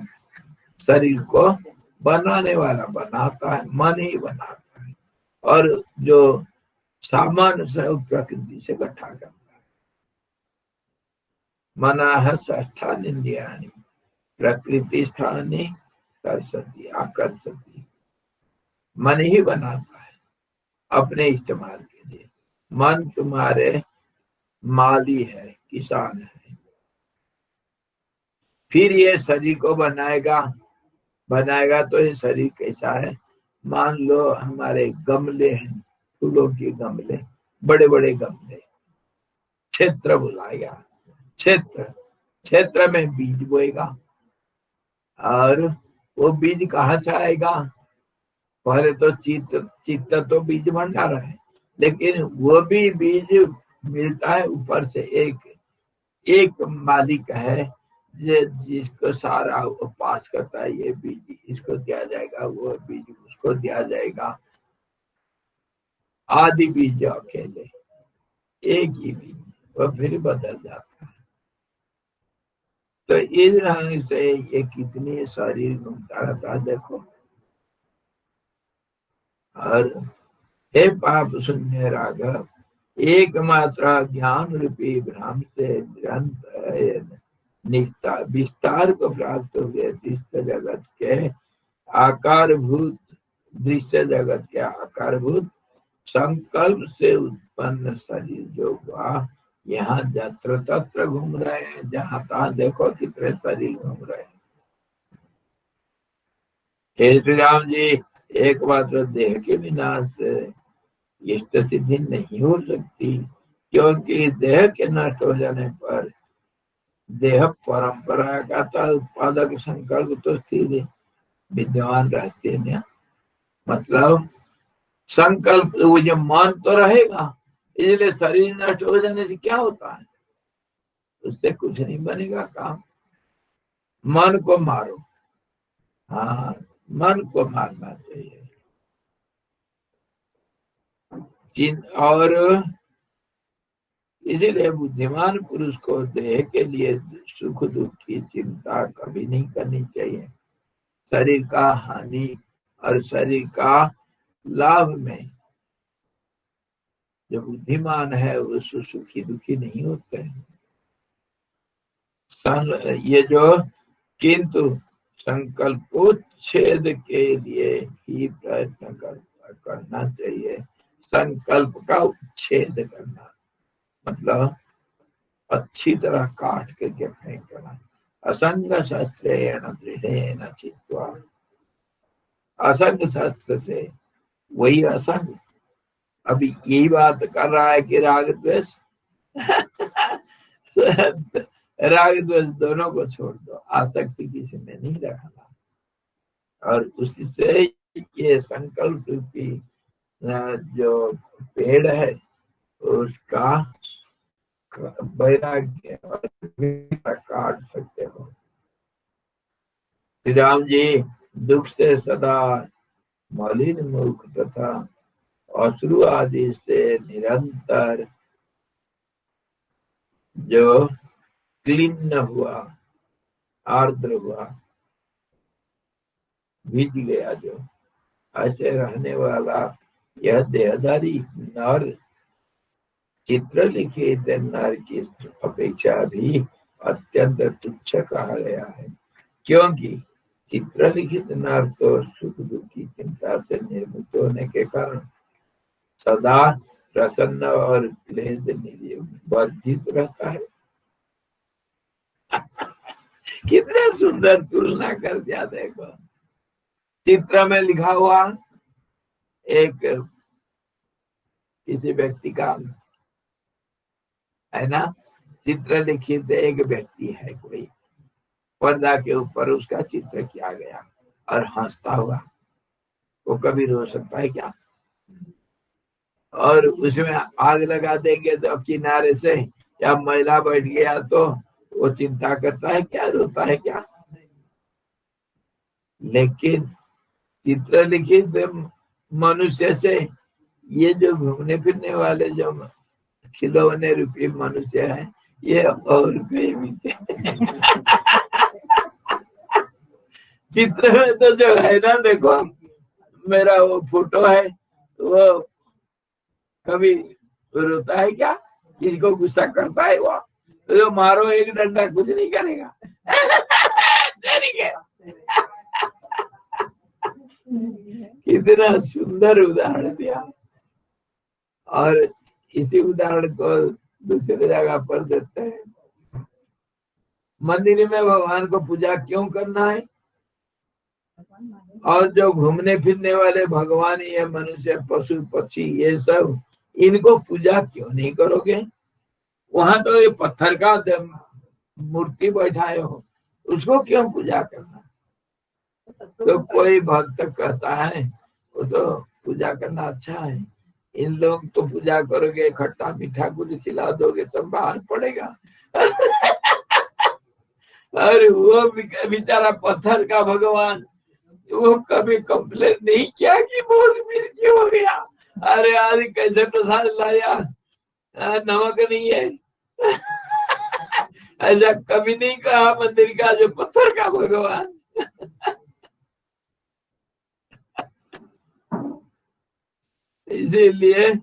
शरीर को बनाने वाला बनाता है, मन ही बनाता है, और जो सामान्य से प्रकृति से इकट्ठा करता है। मना षष्ठानि इंद्रियाणि प्रकृति स्थानी कर्षति आकर्षति। मन ही बनाता है अपने इस्तेमाल के लिए। मन तुम्हारे माली है, किसान है। फिर ये शरीर को बनाएगा तो ये शरीर कैसा है? मान लो हमारे गमले हैं, फूलों के गमले, बड़े बड़े गमले, क्षेत्र बुलाएगा, क्षेत्र में बीज बोएगा, और वो बीज कहाँ से आएगा? पहले तो चित्त तो बीज भंडार है, लेकिन वो भी बीज मिलता है ऊपर से। एक मालिक है जिसको सारा वो पास करता है, ये बीज इसको दिया जाएगा, वो बीज उसको दिया जाएगा। आदि बीज जो अकेले एक ही बीज, वो फिर बदल जाता है। तो इस ढंग से ये कितनी शरीर घूमता रहता है, देखो। और हे पाप शून्य राघव, एकमात्र ज्ञान रूपी भ्रम से निरंतर विस्तार को प्राप्त हुए दृश्य जगत के आकारभूत संकल्प से उत्पन्न शरीर जो हुआ, यहाँ जत्र तत्र घूम रहे हैं, जहां तहां देखो कितने शरीर घूम रहे हैं। हे श्री राम जी, एक मात्र देह के विनाश से इष्ट सिद्धि नहीं हो सकती, क्योंकि देह के नष्ट हो जाने पर देह परंपरा का तो उत्पादक संकल्प तो स्थिर विद्यमान रहते हैं। मतलब संकल्प वो जो मन तो रहेगा, इसलिए शरीर नष्ट हो जाने से क्या होता है? उससे कुछ नहीं बनेगा काम। मन को मारो, हाँ, मन को मारना चाहिए। और इसीलिए बुद्धिमान पुरुष को देह के लिए सुख दुख की चिंता कभी नहीं करनी चाहिए। शरीर का हानि और शरीर का लाभ में जो बुद्धिमान है वो सुखी दुखी नहीं होते हैं। ये जो किंतु संकल्पोच्छेद के लिए ही प्रयत्न करना चाहिए। संकल्प का उच्छेद करना मतलब अच्छी तरह काट करके फेंकना। असंग शस्त्रेण दृढ़ेन चित्वा, असंग शस्त्र से, वही असंग। अभी यही बात कर रहा है कि राग द्वेष राग द्वेष दोनों को छोड़ दो, आसक्ति किसी में नहीं रखना। और उसी से ये संकल्प रूपी जो पेड़ है उसका वैराग्य काट सकते हो। श्री राम जी दुख से सदा मलिन मुख तथा अश्रु आदि से निरंतर जो क्लीन हुआ, आर्द्र हुआ, भीज गया, जो ऐसे रहने वाला यह देहधारी नर चित्र लिखित नर की अपेक्षा भी अत्यंत तुच्छ कहा गया है, क्योंकि चित्र लिखित नर तो सुख दुख की चिंता से निर्मुक्त होने के कारण सदा प्रसन्न और क्लेश वर्जित रहता है। कितने सुंदर तुलना कर दिया, देखो। चित्र में लिखा हुआ एक किसी व्यक्ति का है ना, चित्र लिखित एक व्यक्ति है, कोई पर्दा के ऊपर उसका चित्र किया गया और हंसता हुआ, वो कभी रो सकता है क्या? और उसमें आग लगा देंगे तो किनारे से, या महिला बैठ गया तो वो चिंता करता है क्या, रोता है क्या? लेकिन चित्र लिखित मनुष्य से ये जो घूमने फिरने वाले जो खिलौने रूपी मनुष्य है, ये और कहीं भी चित्र में तो जो है ना, देखो मेरा वो फोटो है, वो कभी रोता है क्या? किसी को गुस्सा करता है वो? तो मारो एक डंडा, कुछ नहीं करेगा। कितना सुंदर उदाहरण दिया। और इसी उदाहरण को दूसरी जगह पर देते हैं। मंदिर में भगवान को पूजा क्यों करना है? और जो घूमने फिरने वाले भगवान, ये मनुष्य पशु पक्षी ये सब, इनको पूजा क्यों नहीं करोगे? वहां तो ये पत्थर का मूर्ति बैठाए हो, उसको क्यों पूजा करना? तो कोई भक्त कहता है वो तो पूजा करना अच्छा है, इन लोग तो पूजा करोगे खट्टा मीठा कुछ खिला दोगे तो बाहर पड़ेगा। अरे वो बेचारा पत्थर का भगवान, वो कभी कंप्लेन नहीं किया कि बहुत मिर्ची हो गया, अरे आज कैसे प्रसाद लाया, नमक नहीं है। ऐसा कभी नहीं कहा मंदिर का जो पत्थर का भगवान। इसीलिए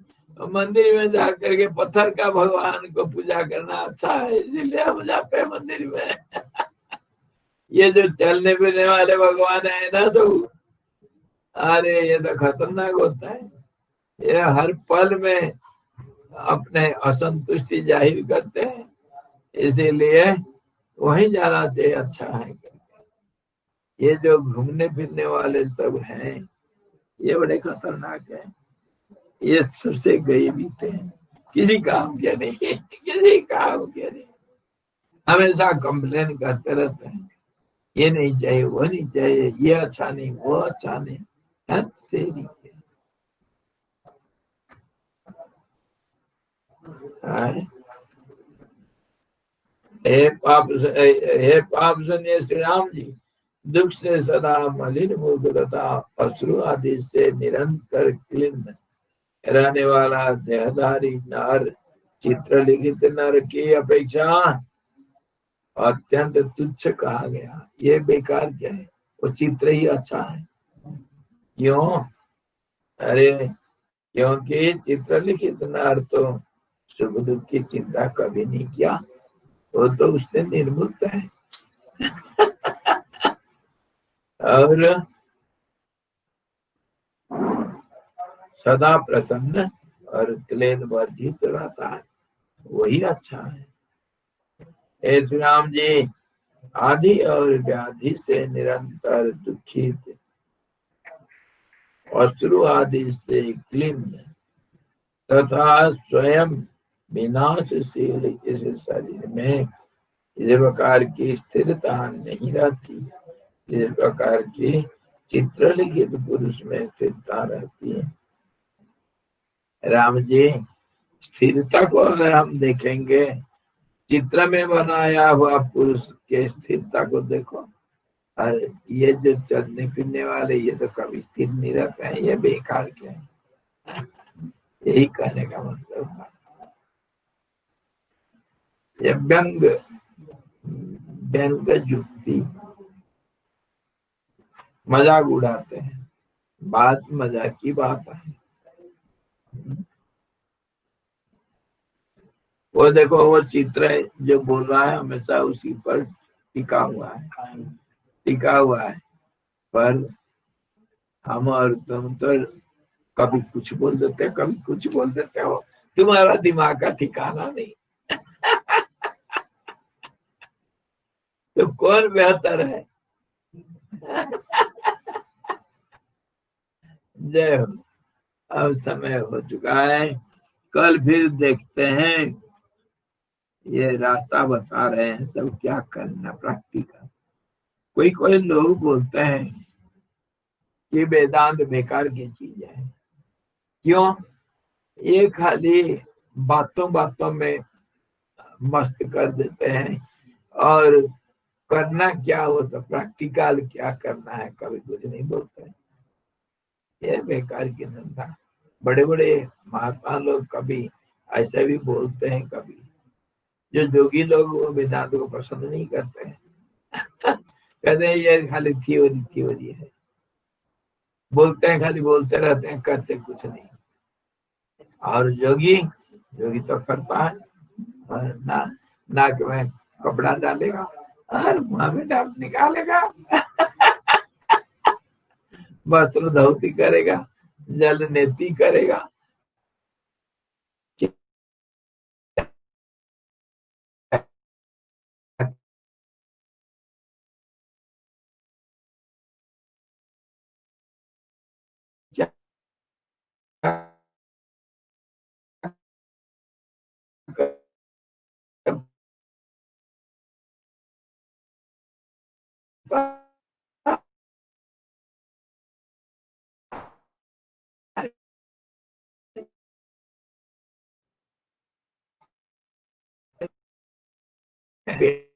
मंदिर में जा करके पत्थर का भगवान को पूजा करना अच्छा है, इसीलिए हम जाते हैं मंदिर में। ये जो चलने फिरने वाले भगवान है ना सब, अरे ये तो खतरनाक होता है, ये हर पल में अपने असंतुष्टि जाहिर करते हैं, इसीलिए वहीं जाना चाहिए अच्छा है। ये जो घूमने फिरने वाले सब हैं ये बड़े खतरनाक हैं, ये सबसे गए बीते हैं, किसी काम के नहीं, किसी काम के नहीं, हमेशा कंप्लेन करते रहते हैं, ये नहीं चाहिए वो नहीं चाहिए, ये अच्छा नहीं वो अच्छा नहीं है तेरी। हे पाप सुनिए श्री राम जी, दुख से सदा मलिन मुख तथा अश्रु आदि से निरंतर क्लीन रहने वाला देहधारी नर चित्र लिखित नर की अपेक्षा अत्यंत तुच्छ कहा गया। ये बेकार क्या है, वो चित्र ही अच्छा है। क्यों? अरे क्योंकि चित्र लिखित नर तो सुख दुख की चिंता कभी नहीं किया, वो तो उससे निर्मुक्त है और सदा प्रसन्न और क्लेद वर्जित रहता है, वही अच्छा है। हे श्री राम जी, आदि और व्याधि से निरंतर दुखित, अश्रु आदि से क्लिन्न तथा स्वयं विनाशशील इस शरीर में इस प्रकार की स्थिरता नहीं रहती, इस प्रकार की चित्रलिखित पुरुष में स्थिरता रहती है। राम जी, स्थिरता को अगर हम देखेंगे, चित्र में बनाया हुआ पुरुष के स्थिरता को देखो, अरे ये जो चलने फिरने वाले ये तो कभी स्थिर नहीं रहते हैं, ये बेकार के हैं। यही कहने का मतलब है। ये व्यंग व्यंग युक्ति, मजाक उड़ाते हैं, बात मजाक की बात है। वो देखो वो चित्र जो बोल रहा है हमेशा उसी पर टिका हुआ है, टिका हुआ है, पर हम और तुम तो कभी कुछ बोल देते हो, कभी कुछ बोल देते हो, तुम्हारा दिमाग का ठिकाना नहीं। तो कौन बेहतर है? जय हो। अब समय हो चुका है, कल फिर देखते हैं। ये रास्ता बता रहे हैं सब क्या करना प्रैक्टिकल। कोई कोई लोग बोलते हैं कि वेदांत बेकार की चीज है। क्यों? ये खाली बातों बातों में मस्त कर देते हैं, और करना क्या हो तो प्रैक्टिकल क्या करना है कभी कुछ नहीं बोलते हैं। ये बेकार की धंधा। बड़े बड़े महात्मा लोग कभी ऐसे भी बोलते हैं, कभी जो जोगी लोग वो वेदांत को पसंद नहीं करते हैं। कहते हैं ये खाली थ्योरी थ्योरी है, बोलते हैं खाली बोलते रहते हैं, करते कुछ नहीं। और जोगी जोगी तो करता है, और नाक में कपड़ा डालेगा और मुंह में डाल निकालेगा, वस्त्र धोती करेगा, जल नेति करेगा, फिर